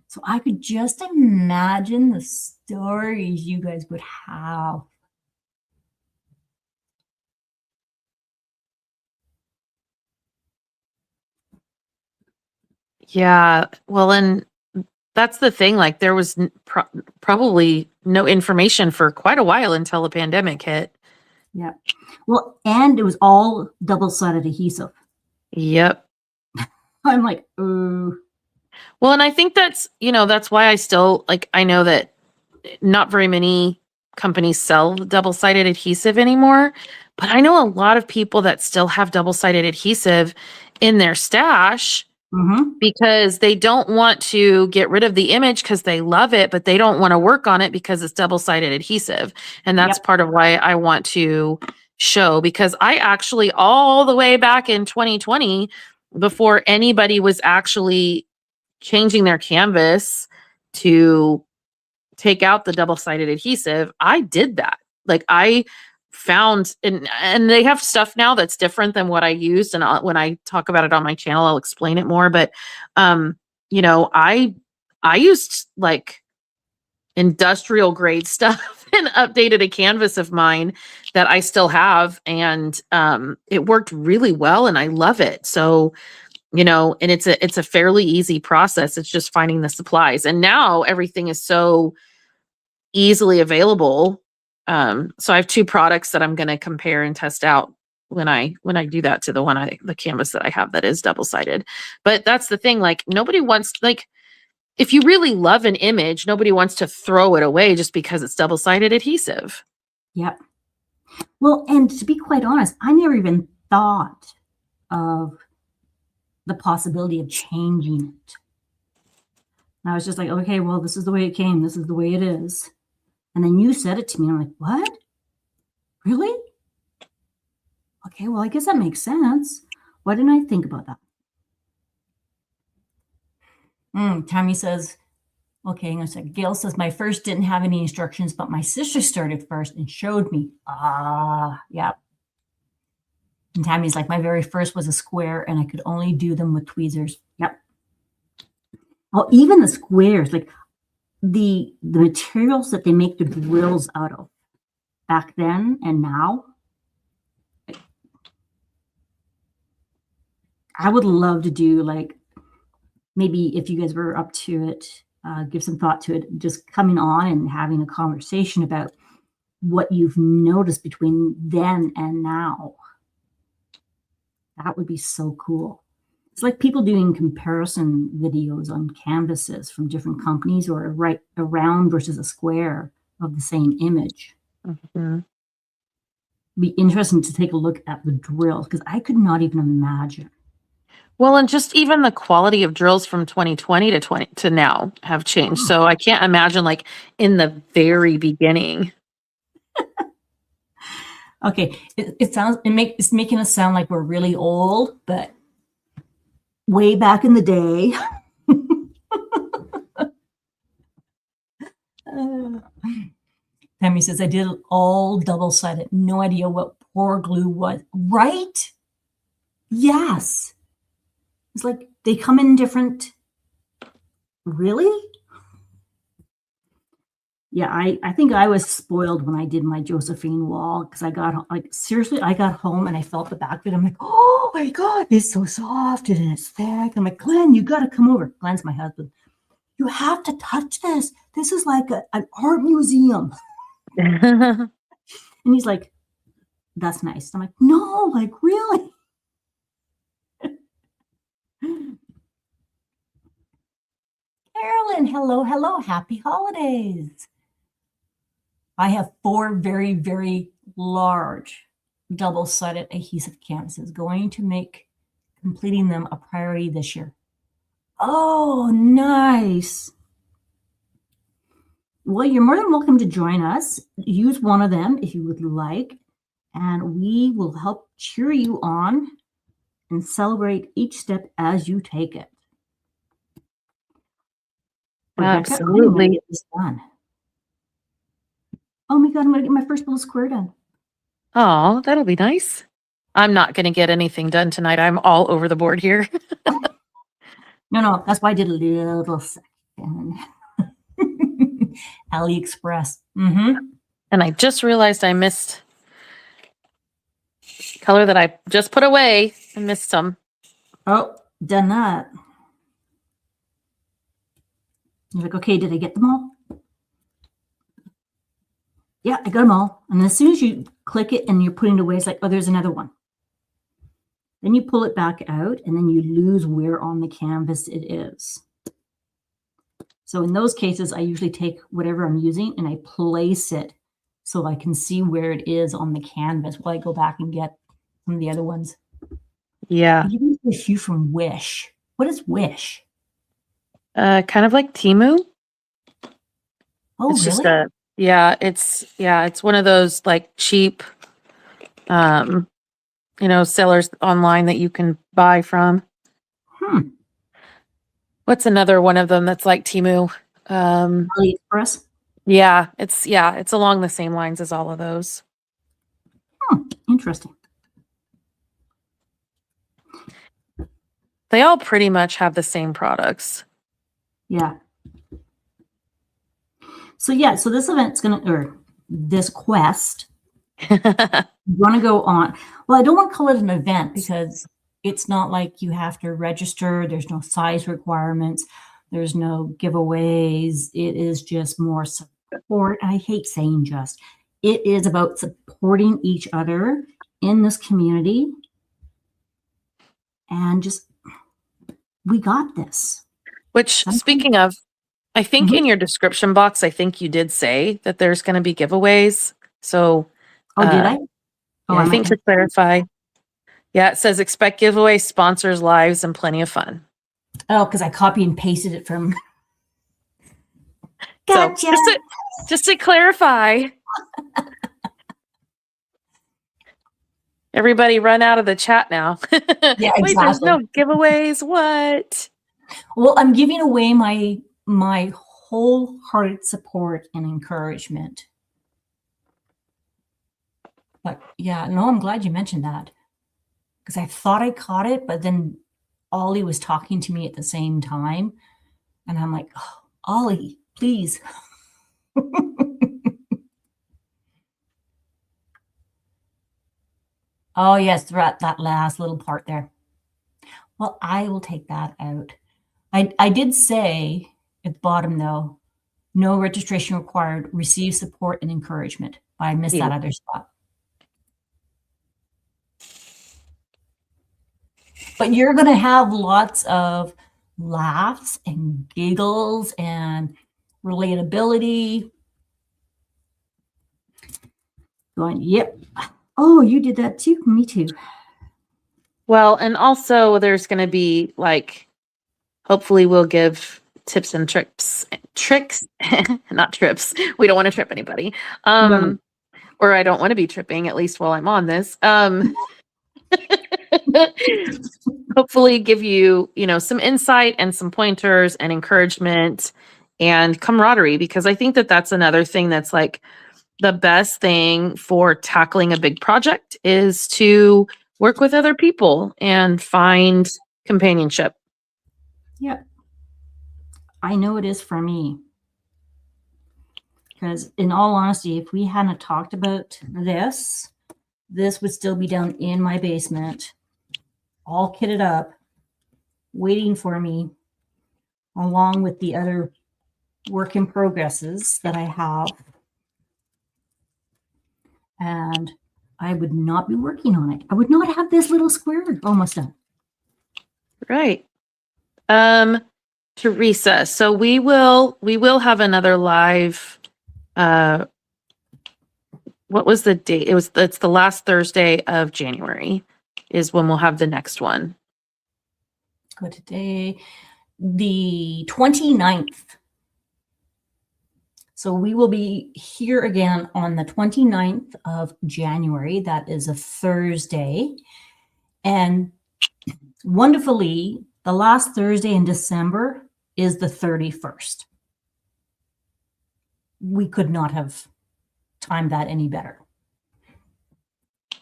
So I could just imagine the stories you guys would have. Yeah. Well, and that's the thing. Like, there was probably no information for quite a while until the pandemic hit. Yeah. Well, and it was all double-sided adhesive. Yep. I'm like, ooh. Well, and I think that's why I still, like, I know that not very many companies sell double-sided adhesive anymore, but I know a lot of people that still have double-sided adhesive in their stash. Mm-hmm. Because they don't want to get rid of the image because they love it, but they don't want to work on it because it's double-sided adhesive. And that's part of why I want to show, because I actually, all the way back in 2020, before anybody was actually changing their canvas to take out the double-sided adhesive, I did that. Like, I found, and they have stuff now that's different than what I used, and when I talk about it on my channel, I'll explain it more. But I used like industrial grade stuff and updated a canvas of mine that I still have, and it worked really well, and I love it. So, and it's a fairly easy process. It's just finding the supplies, and now everything is so easily available. So I have 2 products that I'm going to compare and test out when I do that to the canvas that I have that is double-sided. But that's the thing, like nobody wants, like, if you really love an image, nobody wants to throw it away just because it's double-sided adhesive. Yep. Well, and to be quite honest, I never even thought of the possibility of changing it. And I was just like, okay, well, this is the way it came. This is the way it is. And then you said it to me. And I'm like, what? Really? Okay, well, I guess that makes sense. Why didn't I think about that? Tammy says, okay, hang on a second. Gail says, my first didn't have any instructions, but my sister started first and showed me. Yeah. And Tammy's like, my very first was a square and I could only do them with tweezers. Yep. Oh, even the squares, like the materials that they make the drills out of back then and now. I would love to do, like, maybe if you guys were up to it, give some thought to it, just coming on and having a conversation about what you've noticed between then and now. That would be so cool. It's like people doing comparison videos on canvases from different companies, or right a round versus a square of the same image. Mm-hmm. Be interesting to take a look at the drills, because I could not even imagine. Well, and just even the quality of drills from 2020 to now have changed. So I can't imagine, like, in the very beginning. Okay, it's making us sound like we're really old, but way back in the day. Tammy says, I did it all double-sided. No idea what pour glue was. Right? Yes. It's like they come in different. Really? Yeah, I think I was spoiled when I did my Josephine wall, because I got, like, seriously, I got home and I felt the back of it. I'm like, oh my God, it's so soft and it's thick. I'm like, Glenn, you got to come over. Glenn's my husband. You have to touch this. This is like an art museum. And he's like, that's nice. I'm like, no, like, really? Carolyn, hello, hello. Happy holidays. I have 4 very, very large double-sided adhesive canvases, going to make completing them a priority this year. Oh, nice. Well, you're more than welcome to join us. Use one of them if you would like, and we will help cheer you on and celebrate each step as you take it. Rebecca, Absolutely. I'm gonna get this done. Oh my God, I'm going to get my first little square done. Oh, that'll be nice. I'm not going to get anything done tonight. I'm all over the board here. No, that's why I did a little second. AliExpress. And I just realized I missed color that I just put away. I missed some. Oh, done that. You're like, okay, did I get them all? Yeah, I got them all. And as soon as you click it and you're putting it away, it's like, oh, there's another one. Then you pull it back out and then you lose where on the canvas it is. So in those cases, I usually take whatever I'm using and I place it so I can see where it is on the canvas while I go back and get some of the other ones. Yeah. You a few from Wish. What is Wish? Kind of like Temu. Oh, it's really? Just it's one of those like cheap, sellers online that you can buy from. What's another one of them that's like Temu? AliExpress. Yeah, it's along the same lines as all of those. Interesting. They all pretty much have the same products. Yeah. So this event's or this quest, you want to go on. Well, I don't want to call it an event because it's not like you have to register. There's no size requirements. There's no giveaways. It is just more support. I hate saying just. It is about supporting each other in this community and just, we got this. Which, speaking of, I think in your description box, I think you did say that there's going to be giveaways. So, Oh, did I? Oh, yeah, I think to clarify, yeah, it says expect giveaway, sponsors, lives, and plenty of fun. Oh, because I copied and pasted it from. Gotcha. So just to clarify, everybody run out of the chat now. Yeah, exactly. Wait, there's no giveaways. What? Well, I'm giving away my wholehearted support and encouragement. But yeah, no, I'm glad you mentioned that, because I thought I caught it, but then Ollie was talking to me at the same time, and I'm like, oh, Ollie, please. Oh yes, that last little part there. Well, I will take that out. I did say at the bottom though, no registration required, receive support and encouragement. I missed that other spot. But you're going to have lots of laughs and giggles and relatability. Going, yep. Oh, you did that too. Me too. Well, and also there's going to be like, hopefully we'll give tips and tricks, not trips. We don't want to trip anybody. No. Or I don't want to be tripping, at least while I'm on this. Hopefully give you, some insight and some pointers and encouragement and camaraderie, because I think that that's another thing that's like the best thing for tackling a big project is to work with other people and find companionship. Yep. I know it is for me. Because in all honesty, if we hadn't talked about this would still be down in my basement, all kitted up, waiting for me, along with the other work in progresses that I have. And I would not be working on it. I would not have this little square almost done. Right. Teresa, so we will have another live. What was the date? It's the last Thursday of January is when we'll have the next one. Go today, the 29th. So we will be here again on the 29th of January. That is a Thursday. And wonderfully, the last Thursday in December is the 31st. We could not have timed that any better.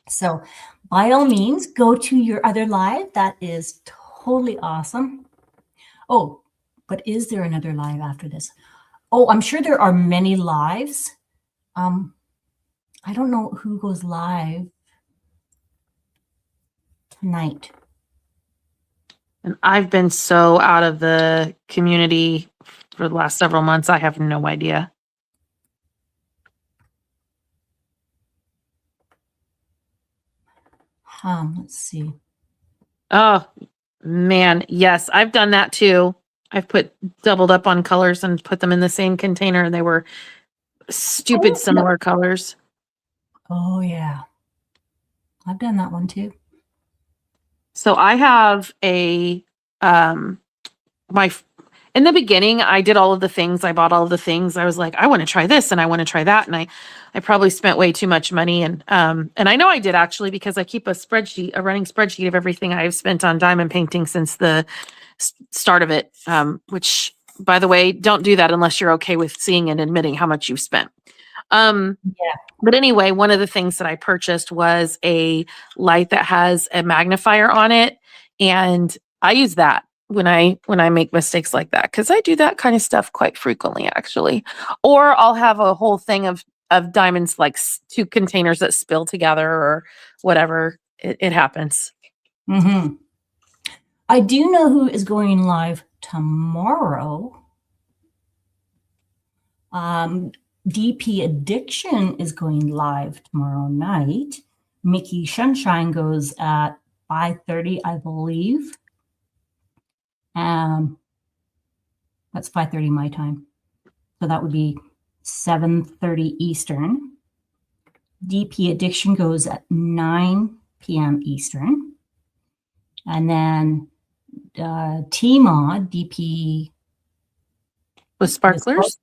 So by all means, go to your other live. That is totally awesome. Oh, but is there another live after this? Oh, I'm sure there are many lives. I don't know who goes live tonight. And I've been so out of the community for the last several months. I have no idea. Let's see. Oh, man. Yes, I've done that too. I've doubled up on colors and put them in the same container, and they were stupid similar colors. Oh, yeah. I've done that one too. So I have in the beginning, I did all of the things. I bought all of the things. I was like, I want to try this and I want to try that. And I probably spent way too much money. And I know I did actually, because I keep a running spreadsheet of everything I've spent on diamond painting since the start of it. Which, by the way, don't do that unless you're okay with seeing and admitting how much you've spent. Yeah. But anyway, one of the things that I purchased was a light that has a magnifier on it. And I use that when I make mistakes like that, because I do that kind of stuff quite frequently, actually. Or I'll have a whole thing of diamonds, like two containers that spill together or whatever. It happens. Mm-hmm. I do know who is going live tomorrow. DP Addiction is going live tomorrow night. Mickey Sunshine goes at 5:30, I believe. That's 5:30 my time. So that would be 7:30 Eastern. DP Addiction goes at 9 p.m. Eastern. And then TMOD, DP With sparklers.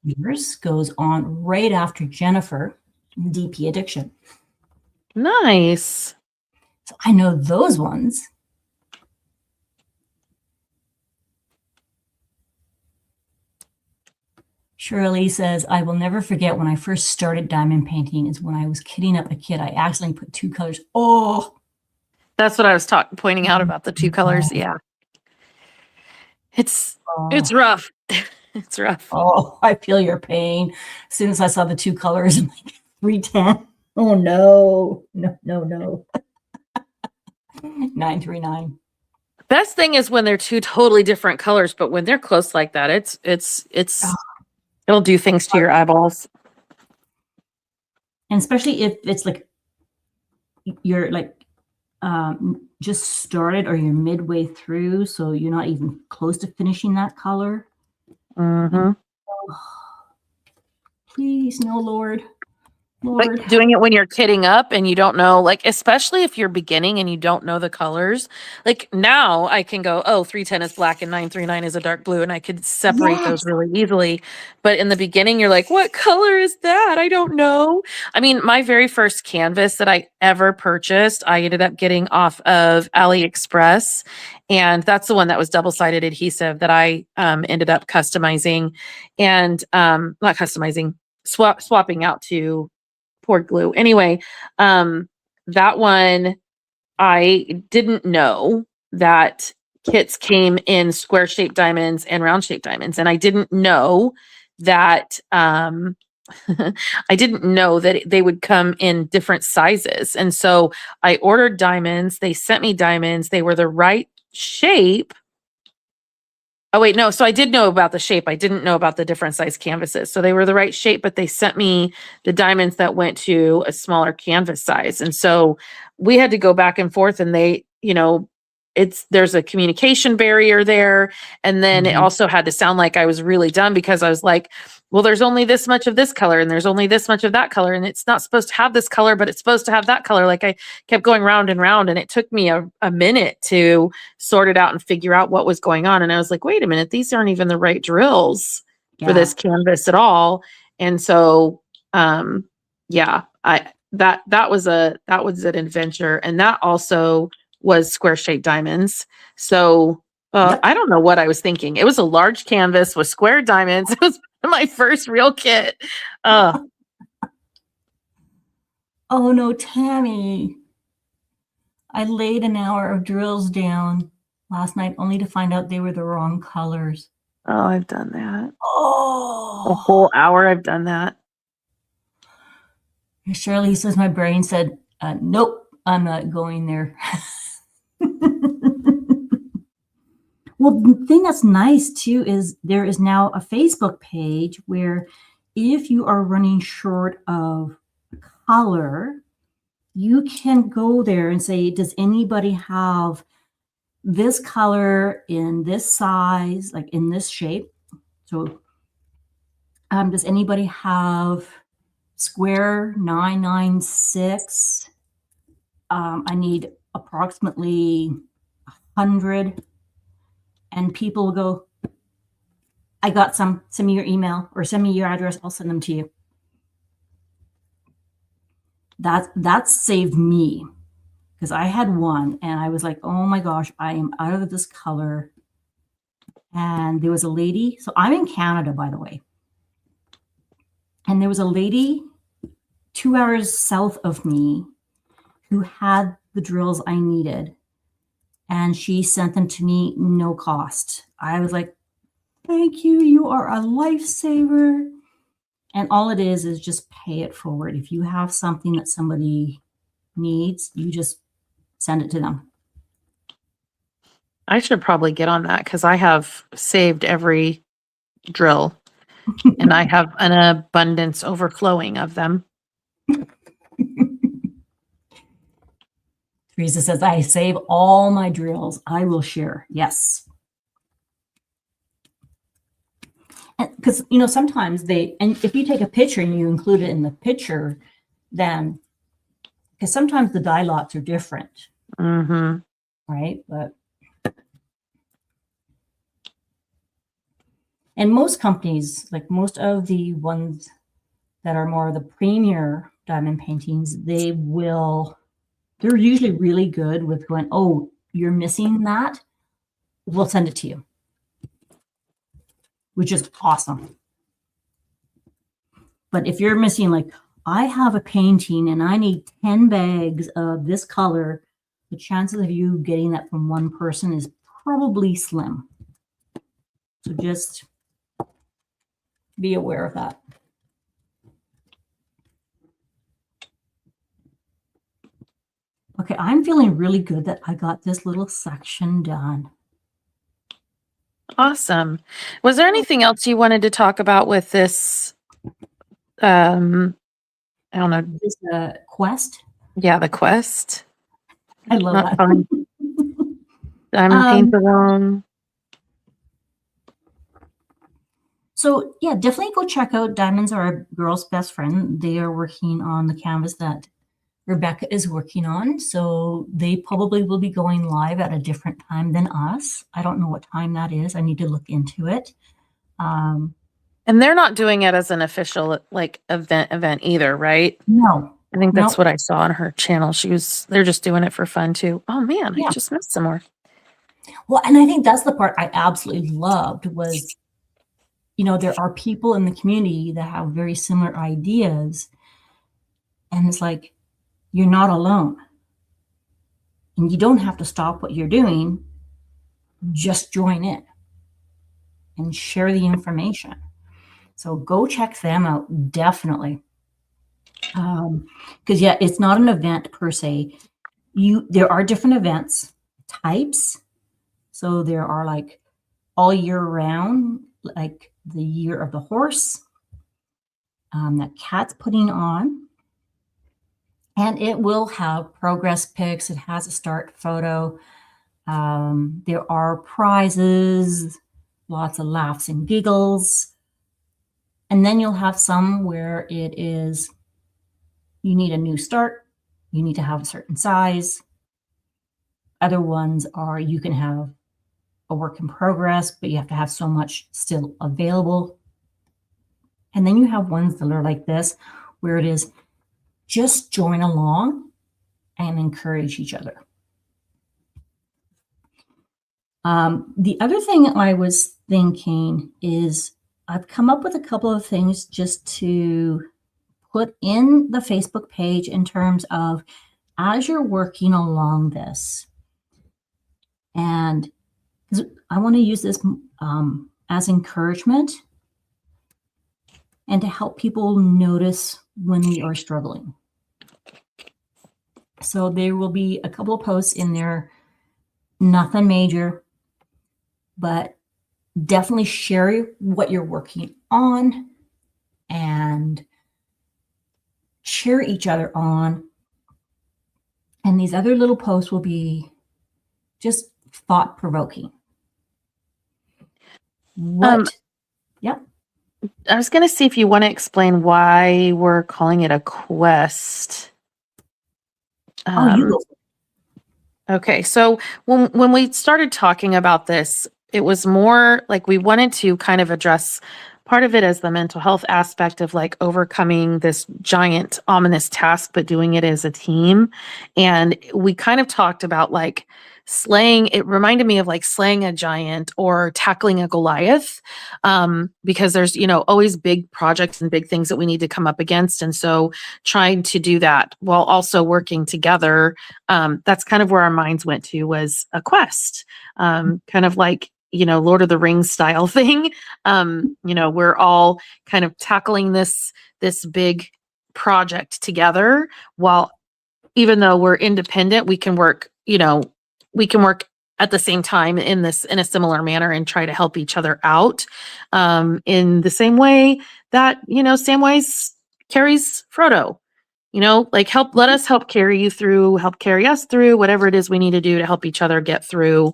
goes on right after Jennifer, DP Addiction. Nice. So I know those ones. Shirley says, I will never forget when I first started diamond painting is when I was kitting up a kid. I accidentally put 2 colors. Oh, That's what I was pointing out about the 2 colors. Yeah. It's rough. It's rough. Oh, I feel your pain. As soon as I saw the 2 colors, I'm like, 310. Oh, no. No, no, no. 939. Best thing is when they're 2 totally different colors, but when they're close like that, it'll do things to your eyeballs. And especially if it's like you're like just started or you're midway through, so you're not even close to finishing that color. Mm-hmm. Please, no, Lord. Like doing it when you're kitting up and you don't know, like, especially if you're beginning and you don't know the colors. Like now I can go, oh, 310 is black and 939 is a dark blue, and I could separate those really easily. But in the beginning, you're like, what color is that? I don't know. I mean, my very first canvas that I ever purchased, I ended up getting off of AliExpress. And that's the one that was double-sided adhesive that I ended up customizing and not customizing, swapping out to poured glue. Anyway, that one, I didn't know that kits came in square shaped diamonds and round shaped diamonds. And I didn't know that, I didn't know that they would come in different sizes. And so I ordered diamonds. They sent me diamonds. They were the right shape. Oh, wait, no. So I did know about the shape. I didn't know about the different size canvases. So they were the right shape, but they sent me the diamonds that went to a smaller canvas size. And so we had to go back and forth, and they, there's a communication barrier there. And then it also had to sound like I was really dumb, because I was like, well, there's only this much of this color and there's only this much of that color, and it's not supposed to have this color, but it's supposed to have that color. Like I kept going round and round, and it took me a minute to sort it out and figure out what was going on. And I was like, wait a minute, these aren't even the right drills for this canvas at all. And so, that was an adventure. And that also was square shaped diamonds. So I don't know what I was thinking. It was a large canvas with square diamonds. It was my first real kit. Oh no, Tammy. I laid an hour of drills down last night only to find out they were the wrong colors. Oh, I've done that. Oh, a whole hour I've done that. Shirley says my brain said, nope, I'm not going there. Well, the thing that's nice too is there is now a Facebook page where if you are running short of color, you can go there and say, does anybody have this color in this size, like in this shape? So does anybody have square 996? I need approximately 100. And people will go, I got some. Send me your email or send me your address. I'll send them to you. That saved me, because I had one and I was like, oh my gosh, I am out of this color. And there was a lady. So I'm in Canada, by the way. And there was a lady 2 hours south of me who had the drills I needed. And she sent them to me, no cost. I was like, thank you. You are a lifesaver. And all it is just pay it forward. If you have something that somebody needs, you just send it to them. I should probably get on that, because I have saved every drill and I have an abundance overflowing of them. Teresa says, I save all my drills. I will share. Yes. Because, sometimes and if you take a picture and you include it in the picture, then, because sometimes the die lots are different, Mm-hmm. right? And most companies, like most of the ones that are more the premier diamond paintings, they're usually really good with going, oh, you're missing that. We'll send it to you, which is awesome. But if you're missing, like, I have a painting and I need 10 bags of this color, the chances of you getting that from one person is probably slim. So just be aware of that. Okay, I'm feeling really good that I got this little section done. Awesome. Was there anything else you wanted to talk about with this? I don't know. This quest. Yeah, the quest. I love Not that. calling diamond paint alone. So yeah, definitely go check out Diamonds Are a Girl's Best Friend. They are working on the canvas that Rebecca is working on. So they probably will be going live at a different time than us. I don't know what time that is. I need to look into it. And they're not doing it as an official like event either, right? No. I think that's No. what I saw on her channel. They're just doing it for fun too. Oh man, Yeah. I just missed some more. Well, and I think that's the part I absolutely loved was, there are people in the community that have very similar ideas. And it's like, you're not alone. And you don't have to stop what you're doing. Just join in and share the information. So go check them out, definitely. Because yeah, it's not an event per se. There are different events types. So there are like all year round, like the Year of the Horse, that Kat's putting on. And it will have progress pics. It has a start photo. There are prizes, lots of laughs and giggles. And then you'll have some where it is, you need a new start. You need to have a certain size. Other ones are, you can have a work in progress, but you have to have so much still available. And then you have ones that are like this, where it is just join along and encourage each other. The other thing I was thinking is I've come up with a couple of things just to put in the Facebook page in terms of as you're working along this. And I want to use this as encouragement and to help people notice when we are struggling. So there will be a couple of posts in there, nothing major, but definitely share what you're working on and cheer each other on. And these other little posts will be just thought-provoking. Yep. I was going to see if you want to explain why we're calling it a quest. You go. Okay, so when we started talking about this, it was more like we wanted to kind of address part of it as the mental health aspect of like overcoming this giant ominous task, but doing it as a team. And we kind of talked about like it reminded me of like slaying a giant or tackling a Goliath, because there's, always big projects and big things that we need to come up against. And so trying to do that while also working together, that's kind of where our minds went to, was a quest, kind of like, Lord of the Rings style thing. We're all kind of tackling this big project together, while even though we're independent, we can work at the same time in a similar manner and try to help each other out, in the same way that, Samwise carries Frodo. like let us help carry you through, help carry us through whatever it is we need to do to help each other get through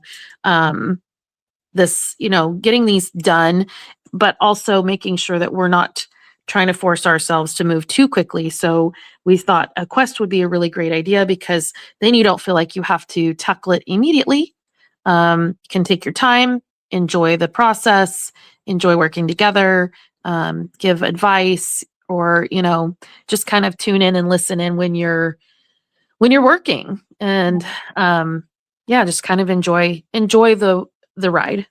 this, getting these done, but also making sure that we're not trying to force ourselves to move too quickly. So we thought a quest would be a really great idea because then you don't feel like you have to tackle it immediately. You can take your time, enjoy the process, enjoy working together, give advice, or just kind of tune in and listen in when you're working, and yeah, just kind of enjoy the ride.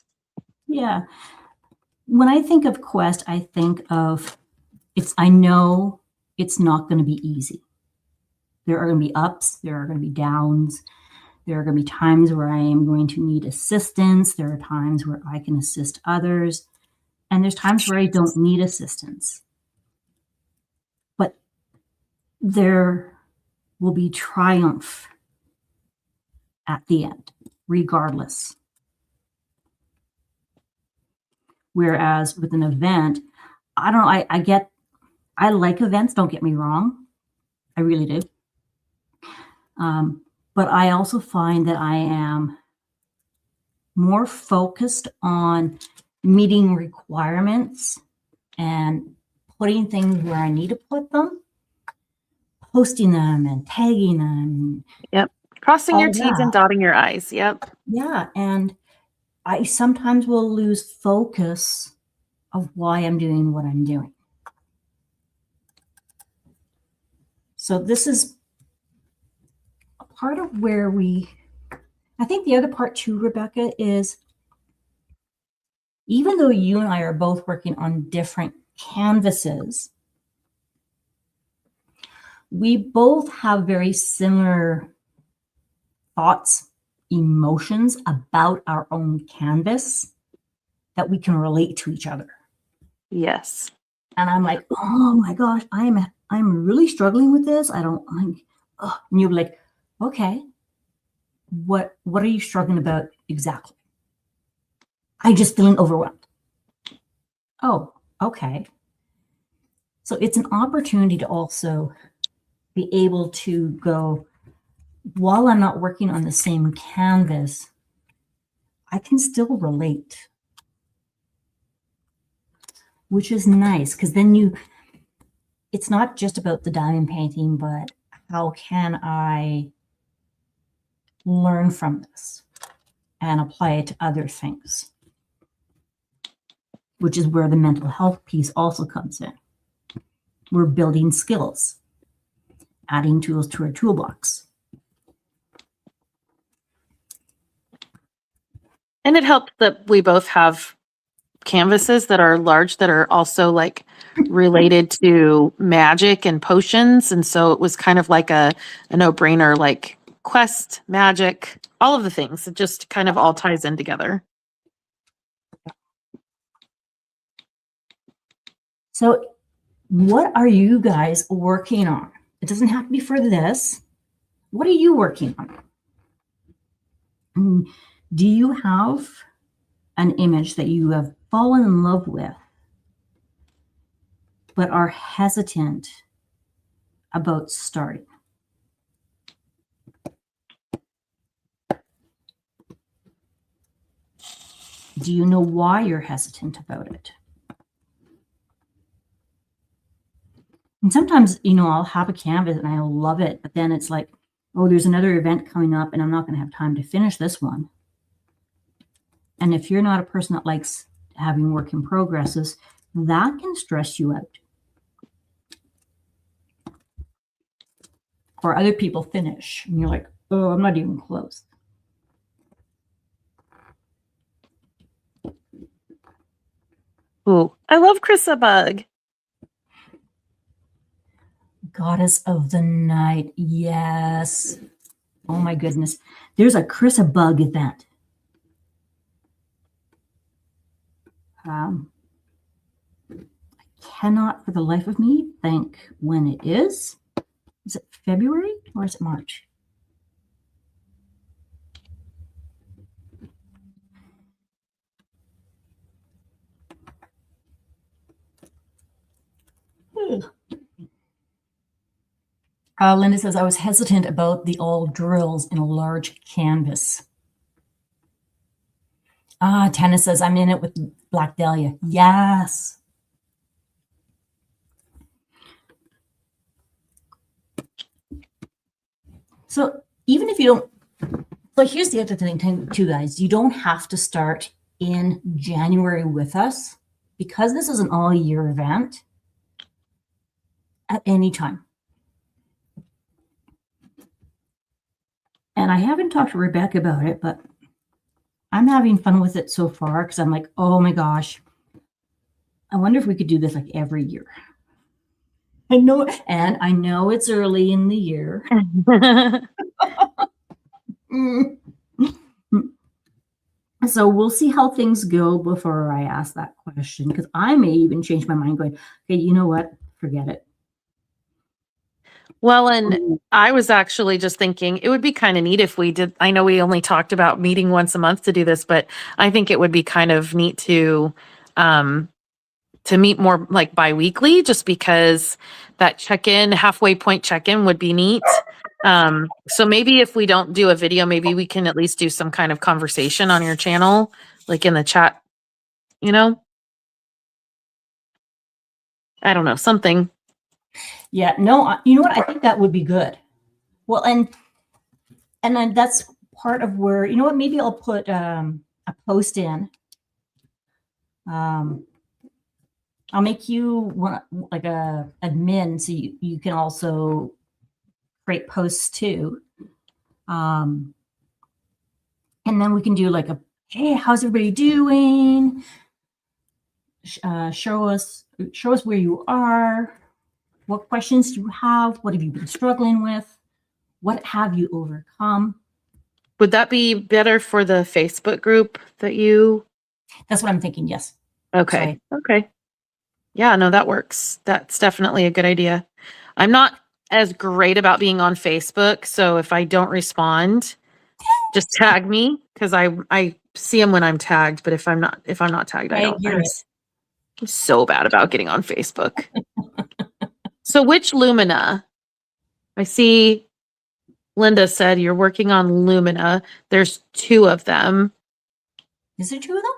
Yeah. When I think of quest, I think of I know it's not going to be easy. There are going to be ups, there are going to be downs. There are going to be times where I am going to need assistance. There are times where I can assist others. And there's times where I don't need assistance. But there will be triumph at the end, regardless. Whereas with an event, I don't know, I like events, don't get me wrong. I really do. But I also find that I am more focused on meeting requirements and putting things where I need to put them, posting them and tagging them. Yep. Crossing your All T's and that. dotting your I's. Yep. Yeah. And I sometimes will lose focus of why I'm doing what I'm doing. So this is a part of where I think the other part too, Rebecca, is even though you and I are both working on different canvases, we both have very similar thoughts, emotions about our own canvas that we can relate to each other. Yes. And I'm like, oh my gosh, I'm really struggling with this. And you're like, okay, what are you struggling about exactly? I'm just feeling overwhelmed. Oh, okay. So it's an opportunity to also be able to go, while I'm not working on the same canvas, I can still relate, which is nice because then it's not just about the diamond painting, but how can I learn from this and apply it to other things, which is where the mental health piece also comes in. We're building skills, adding tools to our toolbox. And it helped that we both have canvases that are large that are also like related to magic and potions. And so it was kind of like a no-brainer, like quest, magic, all of the things. It just kind of all ties in together. So what are you guys working on? It doesn't have to be for this. What are you working on? Do you have an image that you have fallen in love with, but are hesitant about starting? Do you know why you're hesitant about it? And sometimes, I'll have a canvas and I love it, but then it's like, oh, there's another event coming up and I'm not going to have time to finish this one. And if you're not a person that likes having work in progresses, that can stress you out. Or other people finish and you're like, oh, I'm not even close. Ooh, I love Chrissa Bug. Goddess of the Night. Yes. Oh my goodness. There's a Chrissa Bug event. I cannot for the life of me think when it is. Is it February or is it March? Linda says, I was hesitant about the all drills in a large canvas. Tana says, I'm in it with Black Dahlia. Yes. So even if you don't, but here's the other thing too, guys, you don't have to start in January with us because this is an all year event at any time. And I haven't talked to Rebecca about it, but I'm having fun with it so far because I'm like, oh my gosh, I wonder if we could do this like every year. I know it's early in the year. Mm. So we'll see how things go before I ask that question, because I may even change my mind going, okay, you know what? Forget it. Well, and I was actually just thinking it would be kind of neat if we did. I know we only talked about meeting once a month to do this, but I think it would be kind of neat to meet more like bi-weekly, just because that check-in, halfway point check-in would be neat. So maybe if we don't do a video, maybe we can at least do some kind of conversation on your channel, like in the chat, you know? I don't know, something. Yeah, no, you know what? I think that would be good. Well, and then that's part of where, you know what? Maybe I'll put a post in. I'll make you one, like a admin, so you can also create posts too. And then we can do like hey, how's everybody doing? Show us where you are. What questions do you have? What have you been struggling with? What have you overcome? Would that be better for the Facebook group that you? That's what I'm thinking. Yes. Okay. Sorry. Okay. Yeah, no, that works. That's definitely a good idea. I'm not as great about being on Facebook, so if I don't respond, just tag me, because I see them when I'm tagged, but if I'm not tagged, I Tag don't. your I'm so bad about getting on Facebook. So which Lumina? I see Linda said you're working on Lumina. There's two of them. Is there two of them?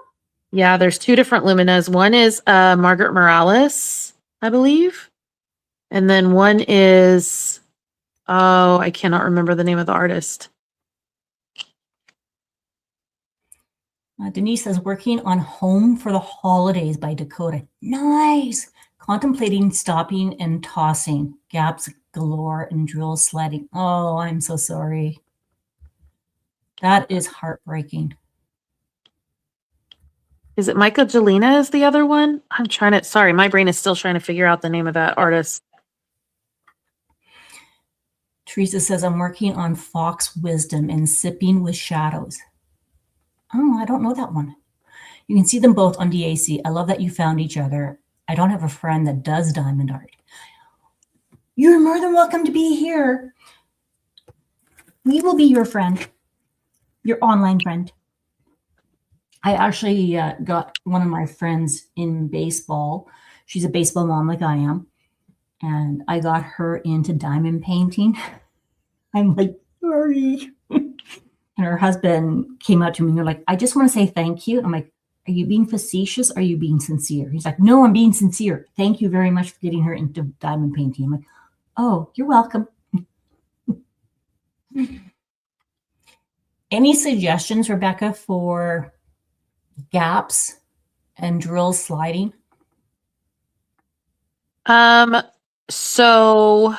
Yeah, there's two different Luminas. One is Margaret Morales, I believe. And then one is, oh, I cannot remember the name of the artist. Denise says, working on Home for the Holidays by Dakota. Nice. Contemplating stopping and tossing. Gaps galore and drill sledding. Oh, I'm so sorry. That is heartbreaking. Is it Michael Jelena is the other one? I'm trying to, sorry, my brain is still trying to figure out the name of that artist. Teresa says, I'm working on Fox Wisdom and Sipping with Shadows. Oh, I don't know that one. You can see them both on DAC. I love that you found each other. I don't have a friend that does diamond art. You're more than welcome to be here. We will be your friend, your online friend. I actually got one of my friends in baseball. She's a baseball mom like I am. And I got her into diamond painting. I'm like, sorry. And her husband came out to me and they're like, I just want to say thank you. I'm like, are you being facetious? Or are you being sincere? He's like, no, I'm being sincere. Thank you very much for getting her into diamond painting. I'm like, oh, you're welcome. Any suggestions, Rebecca, for gaps and drill sliding? So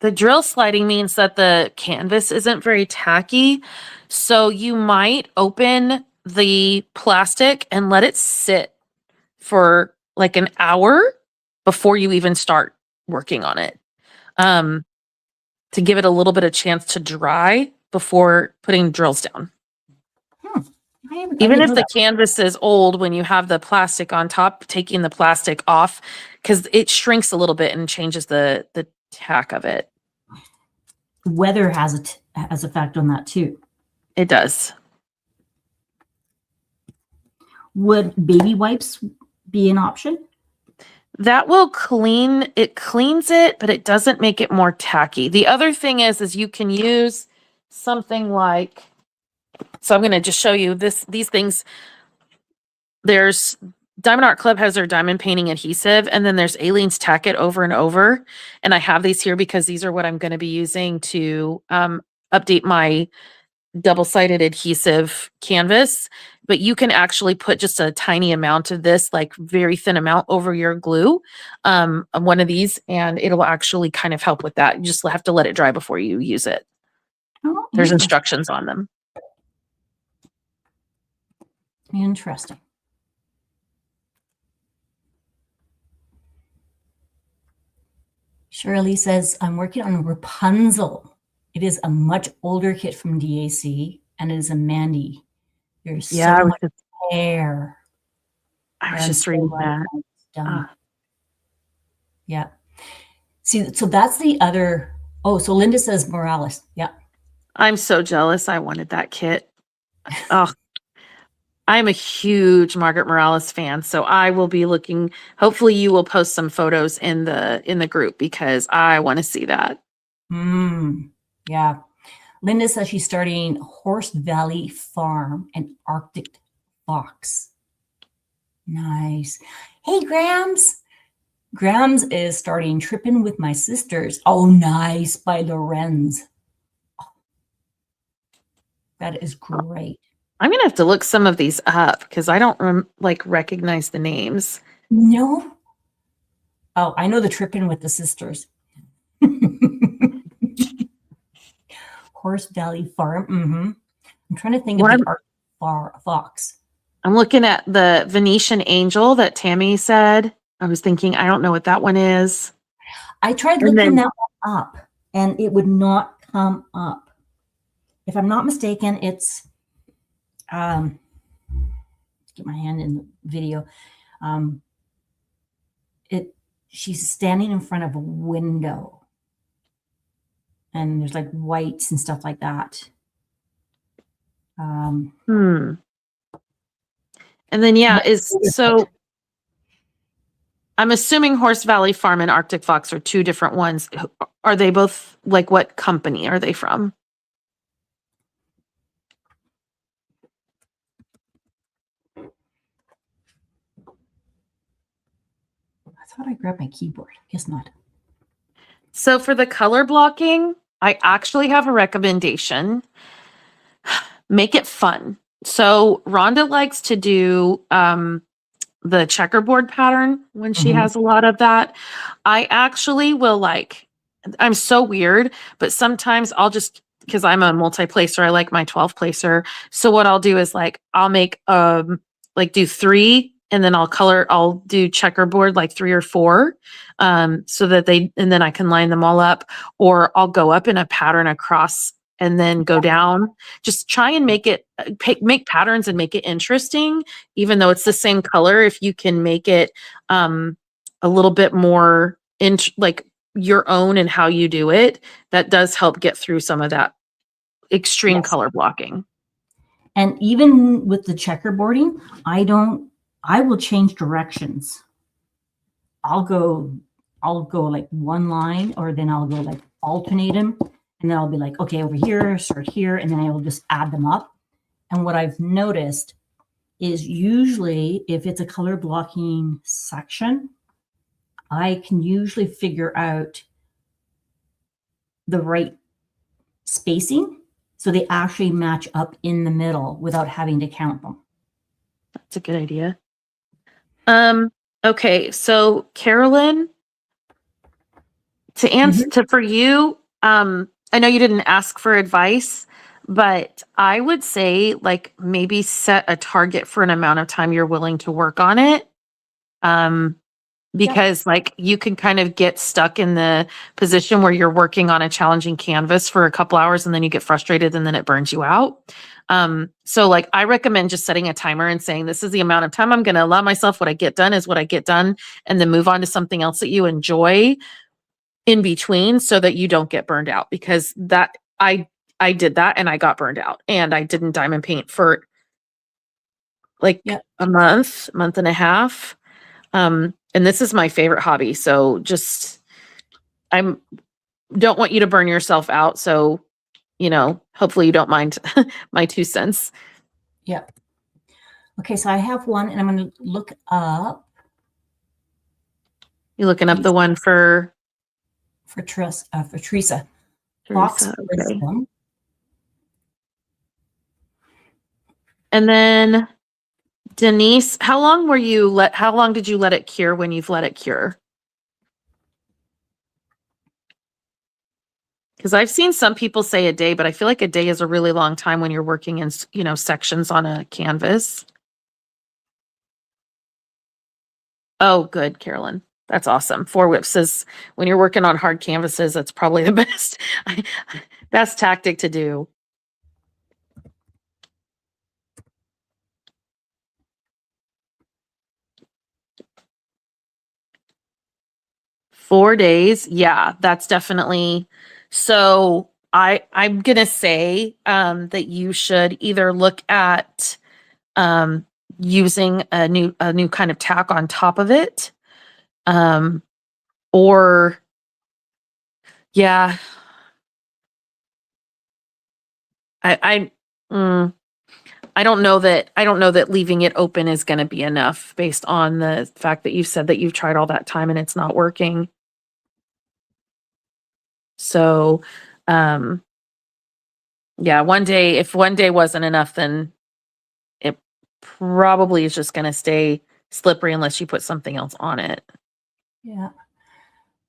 the drill sliding means that the canvas isn't very tacky. So you might open the plastic and let it sit for like an hour before you even start working on it. To give it a little bit of chance to dry before putting drills down. Even if the canvas is old, when you have the plastic on top, taking the plastic off, because it shrinks a little bit and changes the tack of it. Weather has an effect on that too. It does. Would baby wipes be an option? That will cleans it, but it doesn't make it more tacky. The other thing is you can use something like, so I'm going to just show you these things. There's Diamond Art Club has their diamond painting adhesive, and then there's Aleene's Tack It Over and Over. And I have these here because these are what I'm going to be using to update my double-sided adhesive canvas. But you can actually put just a tiny amount of this, like very thin amount, over your glue, one of these, and it'll actually kind of help with that. You just have to let it dry before you use it. Oh, There's interesting. instructions on them. Interesting. Shirley says, I'm working on Rapunzel. It is a much older kit from DAC, and it is a Mandy. There's so much hair. I was just reading that. Done. Yeah. See, so that's the other. Oh, so Linda says Morales. Yeah. I'm so jealous. I wanted that kit. Oh, I'm a huge Margaret Morales fan, so I will be looking. Hopefully, you will post some photos in the group because I want to see that. Yeah. Linda says she's starting Horse Valley Farm and Arctic Fox. Nice. Hey, Grams. Grams is starting Trippin' with My Sisters. Oh, nice, by Lorenz. Oh, that is great. I'm gonna have to look some of these up because I don't recognize the names. No. Oh, I know the Trippin' with the Sisters. Horse Valley Farm. I'm trying to think of the Arctic Fox. I'm looking at the Venetian Angel that Tammy said. I was thinking, I don't know what that one is. I tried looking that one up, and it would not come up. If I'm not mistaken, it's get my hand in the video. She's standing in front of a window, and there's like whites and stuff like that. And then so I'm assuming Horse Valley Farm and Arctic Fox are two different ones. Are they both, like, what company are they from? I thought I grabbed my keyboard. Guess not. So for the color blocking, I actually have a recommendation. Make it fun. So Rhonda likes to do the checkerboard pattern when she has a lot of that. I actually will I'm so weird, but sometimes I'll just, because I'm a multi-placer, I like my 12 placer. So what I'll do is I'll make do 3, and then I'll do checkerboard like 3 or 4, so that and then I can line them all up, or I'll go up in a pattern across and then go down. Just try and make patterns and make it interesting, even though it's the same color. If you can make it a little bit more your own and how you do it, that does help get through some of that extreme color blocking. And even with the checkerboarding, I will change directions. I'll go like one line, or then I'll go like alternate them. And then I'll be like, okay, over here, start here, and then I will just add them up. And what I've noticed is usually if it's a color blocking section, I can usually figure out the right spacing so they actually match up in the middle without having to count them. That's a good idea. Okay, so Carolyn, to answer for you, I know you didn't ask for advice, but I would say maybe set a target for an amount of time you're willing to work on it. Because you can kind of get stuck in the position where you're working on a challenging canvas for a couple hours and then you get frustrated and then it burns you out. So I recommend just setting a timer and saying, this is the amount of time I'm going to allow myself. What I get done is what I get done, and then move on to something else that you enjoy in between, so that you don't get burned out. Because I did that and I got burned out, and I didn't diamond paint for a month and a half. And and this is my favorite hobby. So just, don't want you to burn yourself out. So, hopefully you don't mind my 2 cents. Yep. Okay, so I have one, and I'm going to look up. You looking up the one for Teresa. Fox Teresa? Okay. Wisdom. And then Denise, how long did you let it cure when you've let it cure? Because I've seen some people say a day, but I feel like a day is a really long time when you're working in, sections on a canvas. Oh, good, Carolyn. That's awesome. 4 whips is, when you're working on hard canvases, that's probably the best tactic to do. $4 days. Yeah, that's definitely. So I'm gonna say that you should either look at using a new kind of tack on top of it, or yeah, I don't know that leaving it open is going to be enough based on the fact that you've said that you've tried all that time and it's not working. So, yeah, if one day wasn't enough, then it probably is just going to stay slippery unless you put something else on it. Yeah.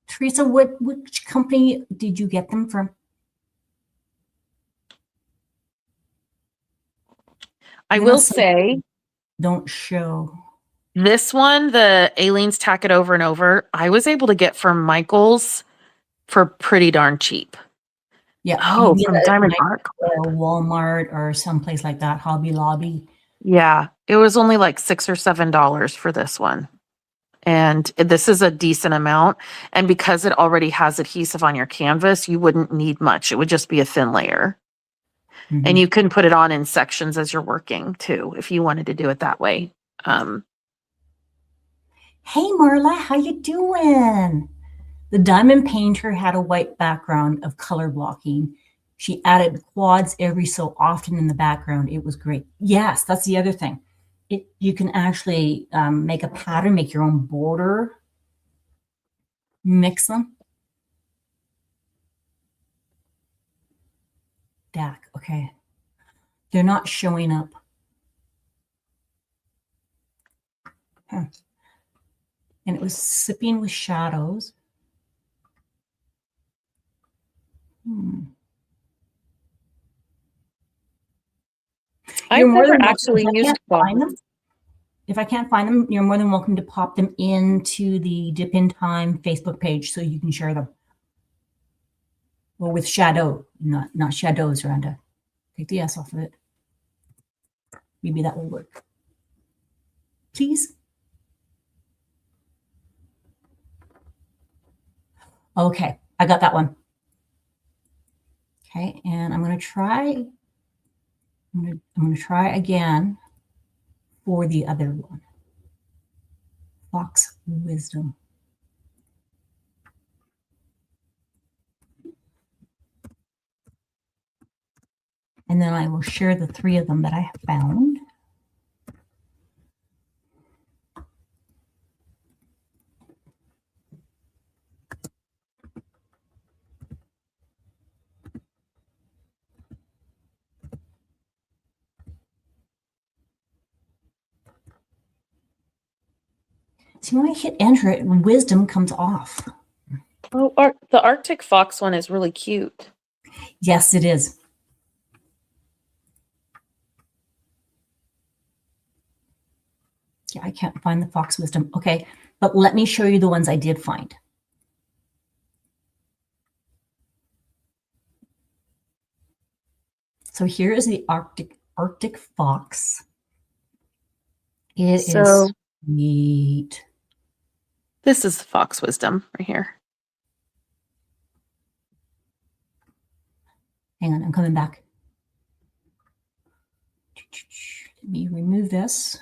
Teresa, which company did you get them from? I will say, don't show. This one, the Aleene's Tack It Over and Over, I was able to get from Michael's for pretty darn cheap. Yeah. Oh, from Diamond Arc. Or Walmart or someplace like that, Hobby Lobby. Yeah, it was only like $6 or $7 for this one. And this is a decent amount. And because it already has adhesive on your canvas, you wouldn't need much. It would just be a thin layer. Mm-hmm. And you can put it on in sections as you're working too, if you wanted to do it that way. Hey, Marla, how you doing? The diamond painter had a white background of color blocking. She added quads every so often in the background. It was great. Yes, that's the other thing. You can actually make a pattern, make your own border, mix them. DAC, okay. They're not showing up. Huh. And it was sipping with shadows. I've never actually used them. If I can't find them, you're more than welcome to pop them into the Dip in Time Facebook page so you can share them. Well, with shadow, not shadows, Rhonda. Take the S off of it. Maybe that will work. Please. Okay, I got that one. Okay, and I'm going to try. I'm going to try again for the other one. Fox Wisdom. And then I will share the 3 of them that I have found. See, when I hit enter, wisdom comes off. Oh, the Arctic Fox one is really cute. Yes, it is. Yeah, I can't find the Fox Wisdom. Okay, but let me show you the ones I did find. So here is the Arctic Fox. It is neat. This is the Fox Wisdom right here. Hang on, I'm coming back. Let me remove this.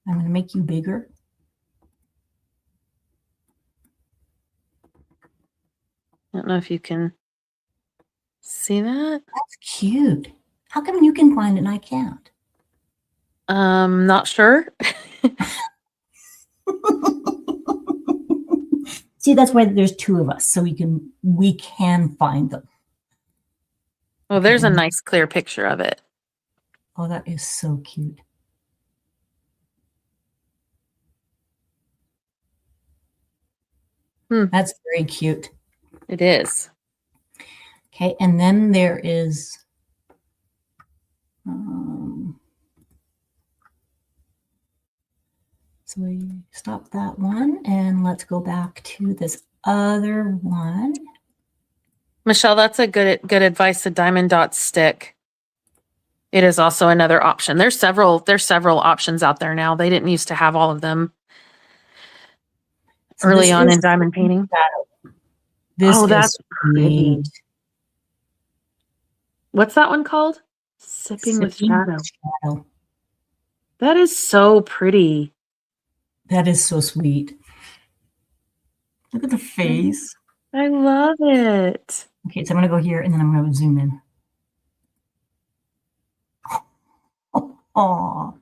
I'm going to make you bigger. I don't know if you can see that. That's cute. How come you can find it and I can't? Not sure. See, that's why there's two of us, so we can find them. Well, there's a nice clear picture of it. Oh, that is so cute. That's very cute. It is. Okay, and then there is so we stop that one and let's go back to this other one. Michelle, that's a good advice. The diamond dot stick. It is also another option. There's several options out there now. They didn't used to have all of them So early on in diamond painting. This that's pretty. neat. What's that one called? Sipping with shadow. Shadow. That is so pretty. That is so sweet. Look at the face. I love it. Okay, so I'm going to go here and then I'm going to zoom in. Oh.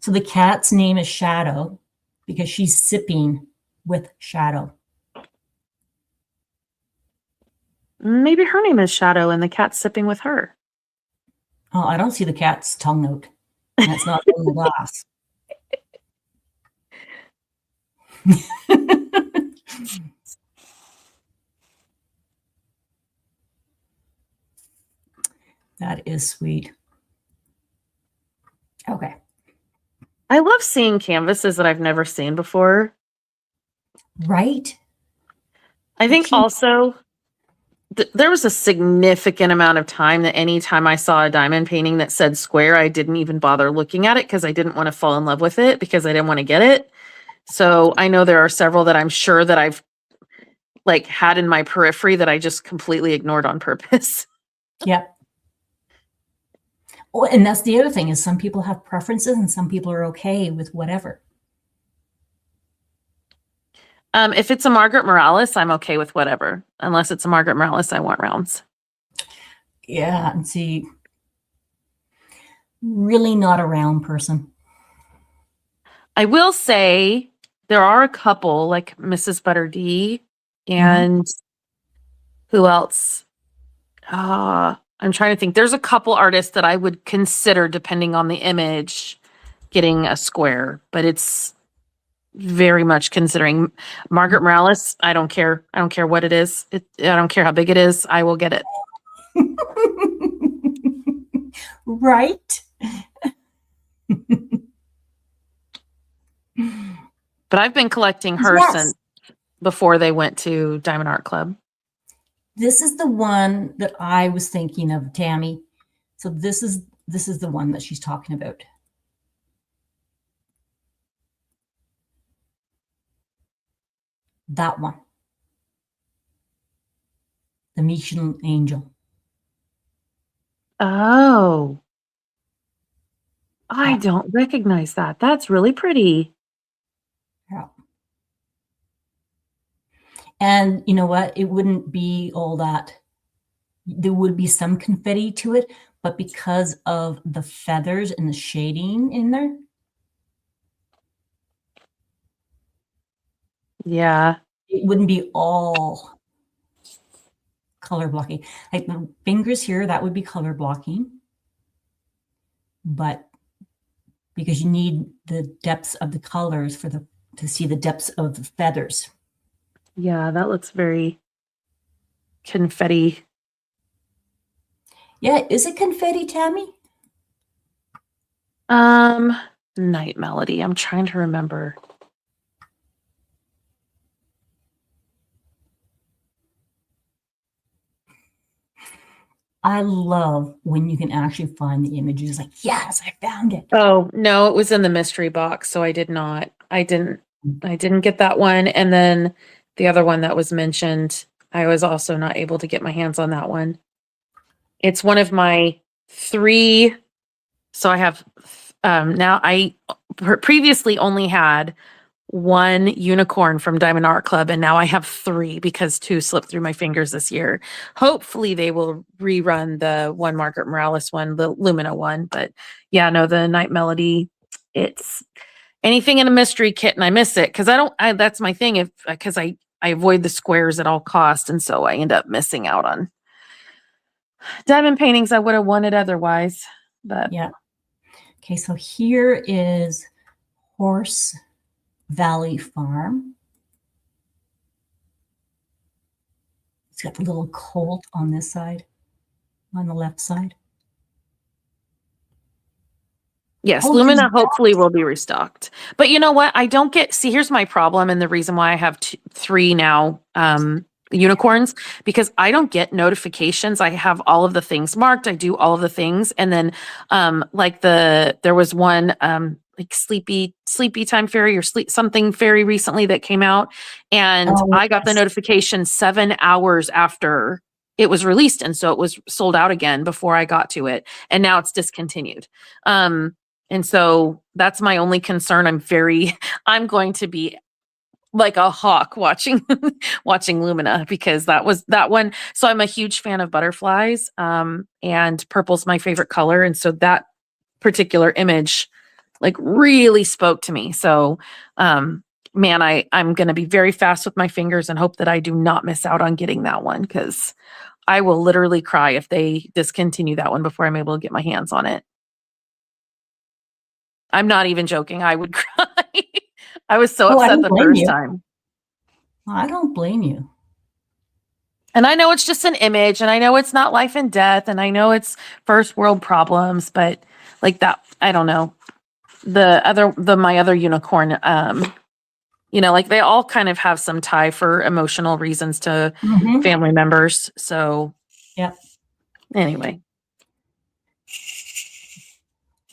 So the cat's name is Shadow because she's sipping with Shadow. Maybe her name is Shadow and the cat's sipping with her. Oh, I don't see the cat's tongue note. That's not in the glass. That is sweet. Okay. I love seeing canvases that I've never seen before. Right? I think also there was a significant amount of time that anytime I saw a diamond painting that said square, I didn't even bother looking at it because I didn't want to fall in love with it because I didn't want to get it. So I know there are several that I'm sure that I've like had in my periphery that I just completely ignored on purpose. Yep. Oh, and that's the other thing is some people have preferences and some people are okay with whatever. If it's a Margaret Morales, I'm okay with whatever. Unless it's a Margaret Morales, I want rounds. Yeah, and see, really not a round person. I will say there are a couple like Mrs. Butter D and who else? I'm trying to think. There's a couple artists that I would consider, depending on the image, getting a square, but it's very much considering. Margaret Morales, I don't care. I don't care what it is. I don't care how big it is. I will get it. Right? But I've been collecting her since before they went to Diamond Art Club. This is the one that I was thinking of, Tammy. So this is the one that she's talking about. That one. The Michelin Angel. Oh. I don't recognize that. That's really pretty. Yeah. And you know what? It wouldn't be all that. There would be some confetti to it, but because of the feathers and the shading in there. Yeah. It wouldn't be all color blocking. Like the fingers here, that would be color blocking. But because you need the depths of the colors to see the depths of the feathers. Yeah, that looks very confetti. Yeah, is it confetti, Tammy? Night Melody. I'm trying to remember. I love when you can actually find the images. Like, yes, I found it. Oh, no, it was in the mystery box, so I didn't get that one. And then the other one that was mentioned, I was also not able to get my hands on that one. It's one of my 3. So I have now I previously only had one unicorn from Diamond Art Club, and now I have 3 because 2 slipped through my fingers this year. Hopefully they will rerun the one Margaret Morales one, the Lumina one. But yeah, no, the Night Melody, it's anything in a mystery kit and I miss it because that's my thing. Because I avoid the squares at all costs. And so I end up missing out on diamond paintings I would have wanted otherwise. But Yeah. Okay, so here is Horse Valley Farm. It's got the little colt on this side, on the left side. yes, Oh, there's Lumina hopefully will be restocked. But you know what? I don't see, here's my problem and the reason why I have 3 now unicorns, because I don't get notifications. I have all of the things marked. I do all of the things. And then like there was one like sleepy time fairy or sleep something fairy recently that came out. And I got the notification 7 hours after it was released. And so it was sold out again before I got to it. And now it's discontinued. And so that's my only concern. I'm going to be like a hawk watching Lumina because that one. So I'm a huge fan of butterflies. And purple's my favorite color. And so that particular image like really spoke to me. So man, I'm gonna be very fast with my fingers and hope that I do not miss out on getting that one because I will literally cry if they discontinue that one before I'm able to get my hands on it. I'm not even joking. I would cry. I was so upset the first time. I don't blame you. And I know it's just an image and I know it's not life and death and I know it's first world problems, but like that, I don't know. My other unicorn, like they all kind of have some tie for emotional reasons to family members. So yeah. Anyway.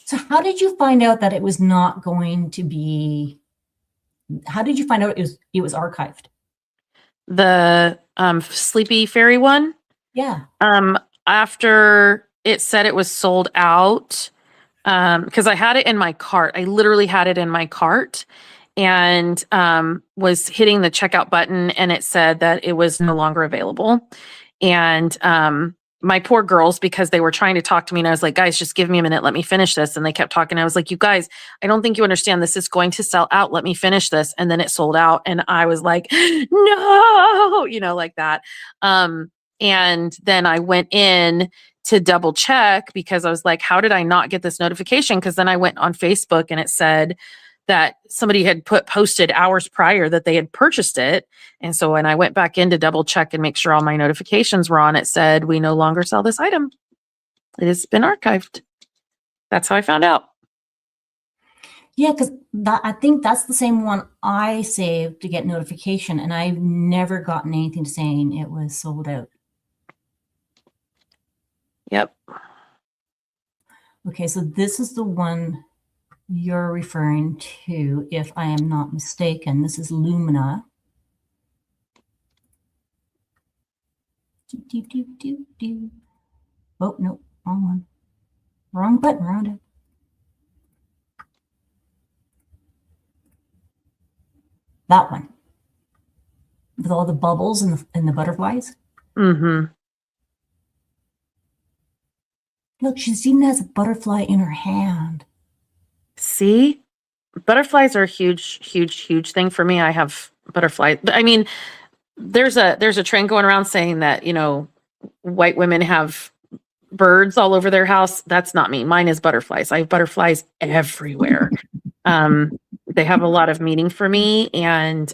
So how did you find out that it was not going to be, how did you find out it was archived? The Sleepy Fairy one? Yeah. After it said it was sold out, because I had it in my cart. I literally had it in my cart and was hitting the checkout button and it said that it was no longer available. And my poor girls, because they were trying to talk to me and I was like, guys, just give me a minute. Let me finish this. And they kept talking. I was like, you guys, I don't think you understand. This is going to sell out. Let me finish this. And then it sold out. And I was like, no, like that. And then I went in to double check because I was like, how did I not get this notification? Because then I went on Facebook and it said that somebody had posted hours prior that they had purchased it. And so when I went back in to double check and make sure all my notifications were on, it said, we no longer sell this item. It has been archived. That's how I found out. Yeah, because I think that's the same one I saved to get notification, and I've never gotten anything saying it was sold out. Yep. Okay, so this is the one you're referring to, if I am not mistaken. This is Lumina. Oh, no, wrong one. Wrong button, wrong it. That one. With all the bubbles and the butterflies. Mm-hmm. Look, she even has a butterfly in her hand. See? Butterflies are a huge, huge, huge thing for me. I have butterflies. I mean, there's a trend going around saying that, white women have birds all over their house. That's not me. Mine is butterflies. I have butterflies everywhere. They have a lot of meaning for me and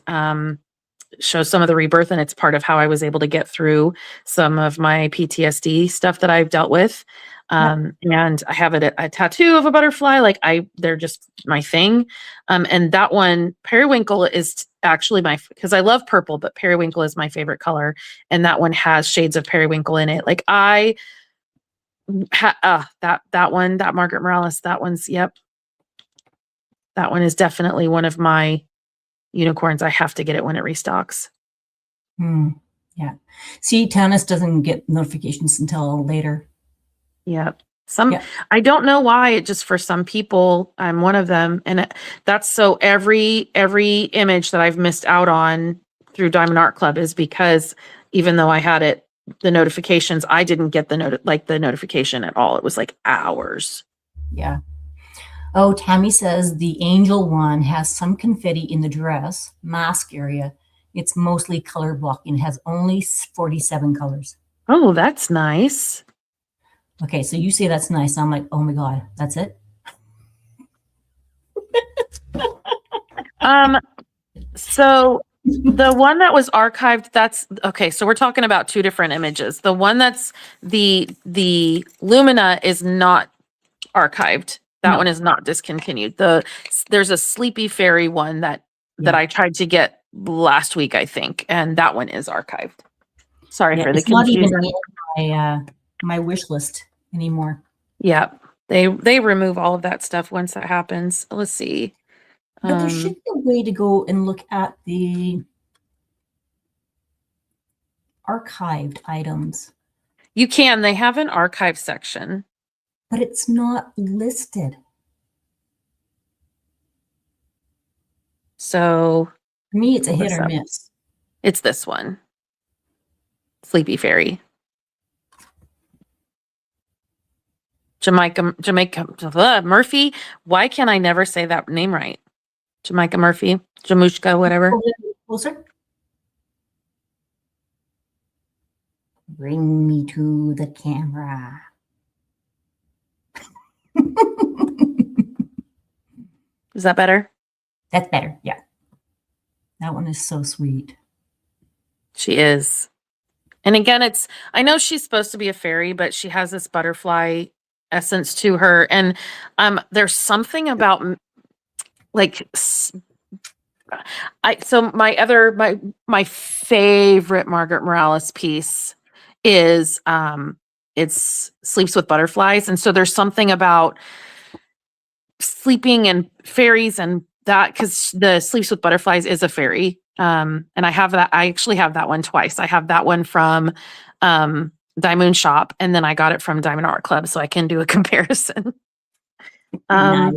show some of the rebirth. And it's part of how I was able to get through some of my PTSD stuff that I've dealt with. And I have a tattoo of a butterfly. They're just my thing. And that one, periwinkle, is actually because I love purple, but periwinkle is my favorite color. And that one has shades of periwinkle in it. That one, that Margaret Morales, that one's, yep. That one is definitely one of my unicorns. I have to get it when it restocks. Yeah. See, Tanis doesn't get notifications until later. Yep. Yeah. I don't know why. It just, for some people, I'm one of them, and that's so every image that I've missed out on through Diamond Art Club is because even though I had it, the notifications, I didn't get the notification at all. It was like hours. Yeah. Oh, Tammy says the angel one has some confetti in the dress mask area. It's mostly color blocking. It has only 47 colors. Oh, that's nice. Okay, so you say that's nice. I'm like, oh my God, that's it? So the one that was archived, that's okay. So we're talking about two different images. The one that's the Lumina is not archived. That No. one is not discontinued. There's a Sleepy Fairy one that Yeah. I tried to get last week, I think, and that one is archived. Sorry Yeah, for the it's not even confusion. in my wish list anymore. Yeah, they remove all of that stuff once that happens. Let's see. But there should be a way to go and look at the archived items, You can. They have an archive section. but it's not listed. So For me, it's a pull hit this or up. miss. It's this one. Sleepy Fairy. Jamaica Murphy. Why can I never say that name right? Jamaica Murphy, Jamushka, whatever. Closer. Bring me to the camera. Is that better? That's better. Yeah. That one is so sweet. She is. And again, I know she's supposed to be a fairy, but she has this butterfly essence to her. And there's something about like my favorite Margaret Morales piece is it's Sleeps with Butterflies. And so there's something about sleeping and fairies and that, because the Sleeps with Butterflies is a fairy. And I actually have that one twice. I have that one from Diamond Shop, and then I got it from Diamond Art Club, so I can do a comparison. Nice.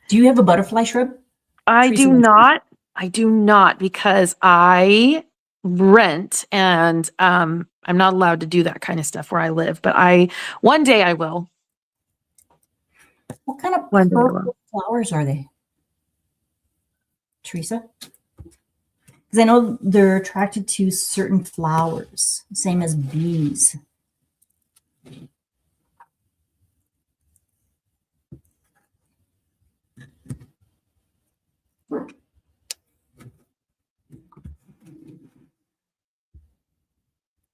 Do you have a butterfly shrub? I do not, because I rent, and I'm not allowed to do that kind of stuff where I live, but one day I will. What kind of purple flowers are they, Teresa? Because I know they're attracted to certain flowers, same as bees.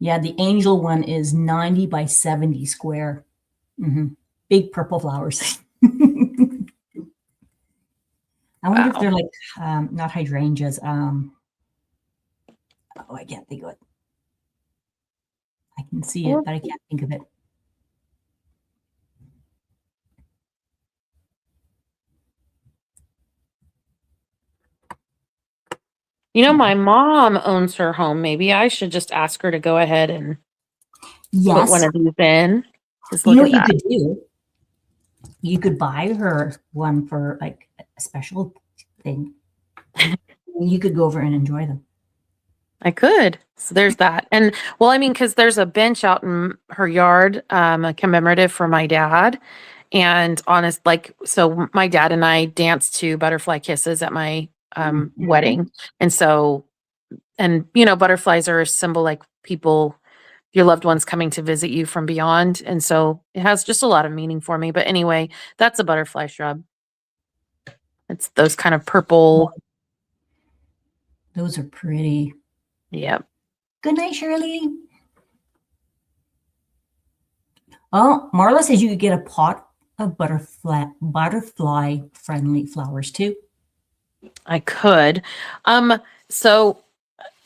Yeah, the angel one is 90 by 70 square. Big purple flowers. I wonder if they're like, not hydrangeas. Oh, I can't think of it. I can see it, but I can't think of it. You know, my mom owns her home. Maybe I should just ask her to go ahead and put one of these in. Just look You know at what that. you could do? You could buy her one for like a special thing. You could go over and enjoy them. I could. So there's that. And well, I mean, because there's a bench out in her yard, a commemorative for my dad. And so my dad and I danced to Butterfly Kisses at my wedding. And so, butterflies are a symbol, like your loved ones coming to visit you from beyond. And so it has just a lot of meaning for me. But anyway, that's a butterfly shrub. It's those kind of purple. Those are pretty. Yep. Good night, Shirley. Oh, Marla says you could get a pot of butterfly friendly flowers too. I could. So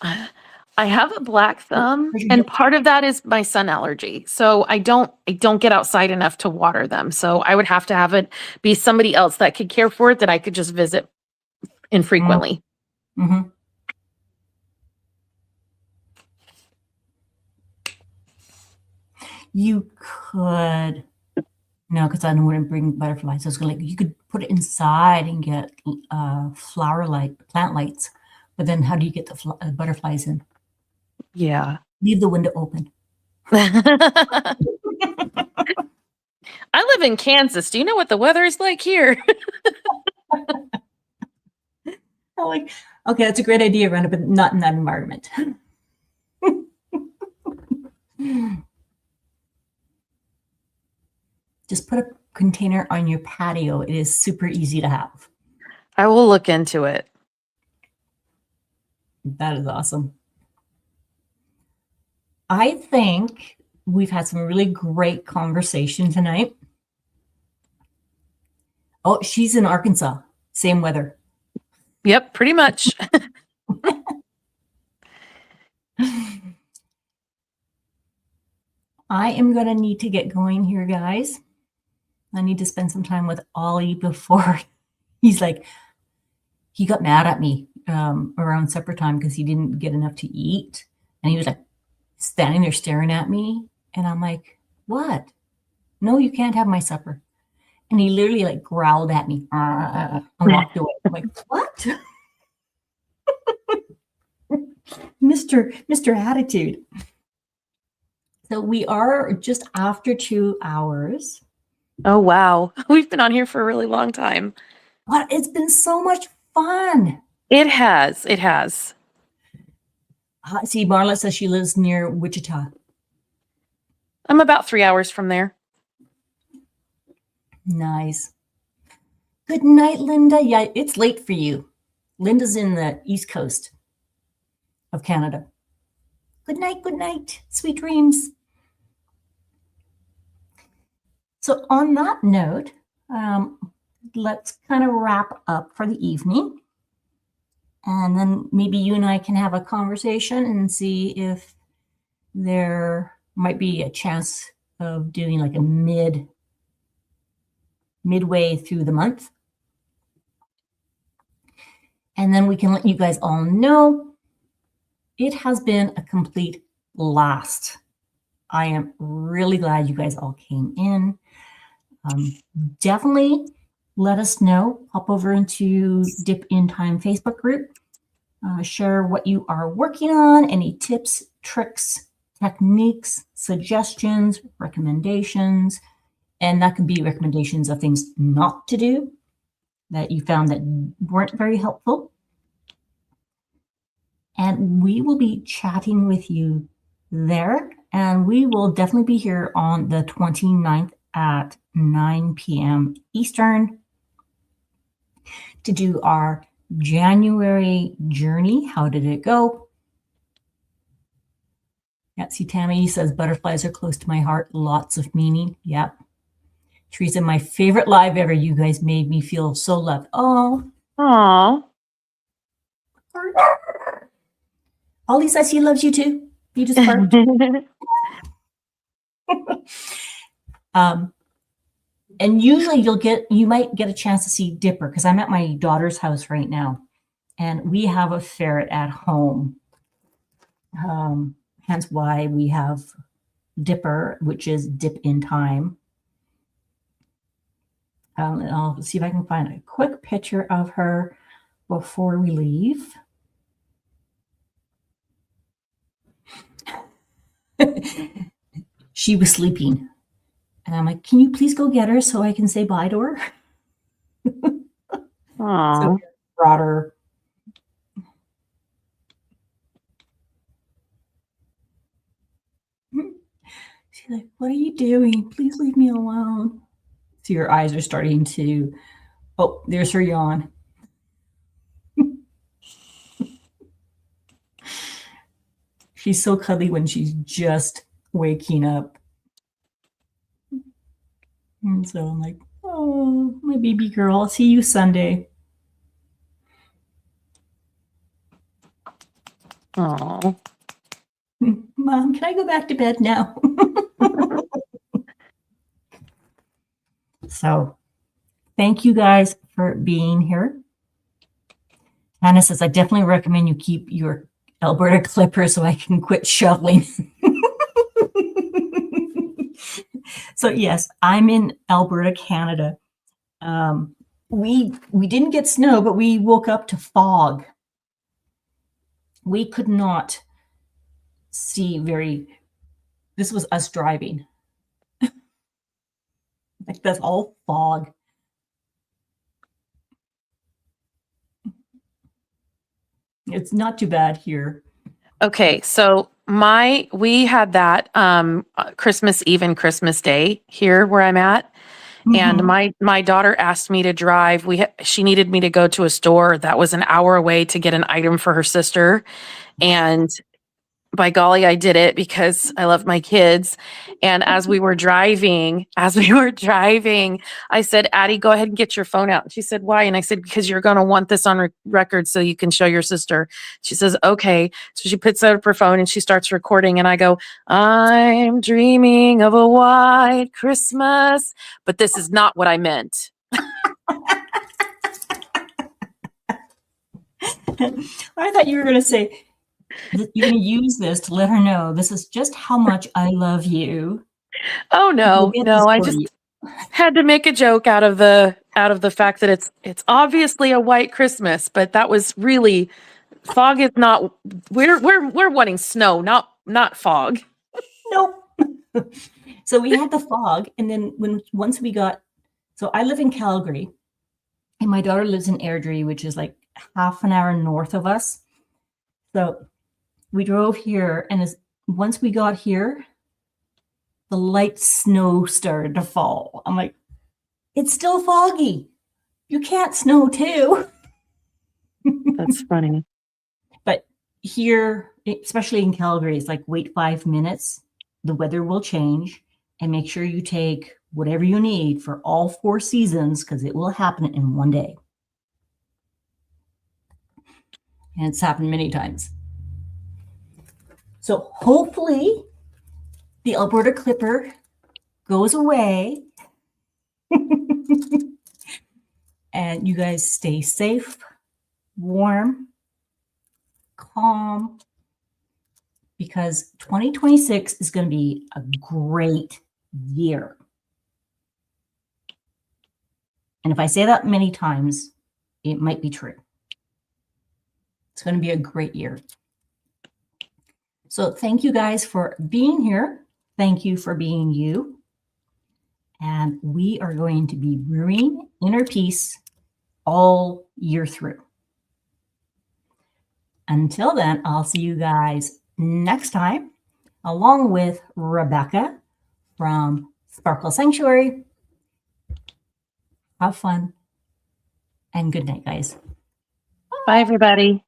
I have a black thumb, and part of that is my sun allergy. So I don't get outside enough to water them. So I would have to have it be somebody else that could care for it, that I could just visit infrequently. Mm-hmm. You could, no, because I wouldn't bring butterflies. I was gonna, like, you could put it inside and get plant lights, but then how do you get the butterflies in? Yeah. Leave the window open. I live in Kansas. Do you know what the weather is like here? I'm like, okay, that's a great idea, Rhonda, but not in that environment. Just put a container on your patio. It is super easy to have. I will look into it. That is awesome. I think we've had some really great conversation tonight. Oh, she's in Arkansas. Same weather. Yep, pretty much. I am going to need to get going here, guys. I need to spend some time with Ollie before he's like, he got mad at me around supper time because he didn't get enough to eat. And he was like standing there staring at me. And I'm like, what? No, you can't have my supper. And he literally like growled at me and walked away. I'm like, what? Mr. Attitude. So we are just after 2 hours. Oh, wow. We've been on here for a really long time. But it's been so much fun. It has. It has. See, Marla says she lives near Wichita. I'm about 3 hours from there. Nice. Good night, Linda. Yeah, it's late for you. Linda's in the East Coast of Canada. Good night, good night. Sweet dreams. So on that note, let's kind of wrap up for the evening. And then maybe you and I can have a conversation and see if there might be a chance of doing like a midway through the month. And then we can let you guys all know it has been a complete blast. I am really glad you guys all came in. Definitely let us know. Hop over into Dip in Time Facebook group. Share what you are working on, any tips, tricks, techniques, suggestions, recommendations. And that could be recommendations of things not to do that you found that weren't very helpful. And we will be chatting with you there. And we will definitely be here on the 29th at 9 p.m. Eastern to do our January journey. How did it go? Yeah, see, Tammy says butterflies are close to my heart. Lots of meaning. Yep. Teresa, my favorite live ever. You guys made me feel so loved. Oh. Aw. Ollie says he loves you too. You just barked. And usually you might get a chance to see Dipper because I'm at my daughter's house right now, and we have a ferret at home. Hence why we have Dipper, which is Dip in Time. I'll see if I can find a quick picture of her before we leave. She was sleeping. And I'm like, can you please go get her so I can say bye to her? Aww. So brought her. She's like, what are you doing? Please leave me alone. See, her eyes are starting to, oh, there's her yawn. She's so cuddly when she's just waking up. And so I'm like, oh, my baby girl, I'll see you Sunday. Aww. Mom, can I go back to bed now? So thank you guys for being here. Hannah says, I definitely recommend you keep your Alberta clipper so I can quit shoveling. So yes, I'm in Alberta, Canada. We didn't get snow, but we woke up to fog. We could not see very. This was us driving. Like that's all fog. It's not too bad here. Okay, so we had that Christmas Eve and Christmas Day here where I'm at, and Mhm. my daughter asked me to drive. She needed me to go to a store that was an hour away to get an item for her sister, and by golly, I did it because I love my kids. And as we were driving, I said, Addie, go ahead and get your phone out. And she said, why? And I said, because you're going to want this on record so you can show your sister. She says, okay. So she puts up her phone and she starts recording. And I go, I'm dreaming of a white Christmas. But this is not what I meant. I thought you were going to say, you're going to use this to let her know this is just how much I love you. Oh We'll no, get this no, I for just you. had to make a joke out of the fact that it's obviously a white Christmas, but that was really fog is not we're wanting snow, not fog. Nope. So we had the fog, and then once we got, so I live in Calgary, and my daughter lives in Airdrie, which is like half an hour north of us. So we drove here, and once we got here, the light snow started to fall. I'm like, it's still foggy. You can't snow too. That's funny. But here, especially in Calgary, it's like wait 5 minutes. The weather will change, and make sure you take whatever you need for all 4 seasons because it will happen in one day. And it's happened many times. So hopefully the Alberta Clipper goes away and you guys stay safe, warm, calm, because 2026 is going to be a great year. And if I say that many times, it might be true. It's going to be a great year. So thank you guys for being here. Thank you for being you. And we are going to be brewing inner peace all year through. Until then, I'll see you guys next time, along with Rebecca from Sparkle Sanctuary. Have fun and good night, guys. Bye everybody.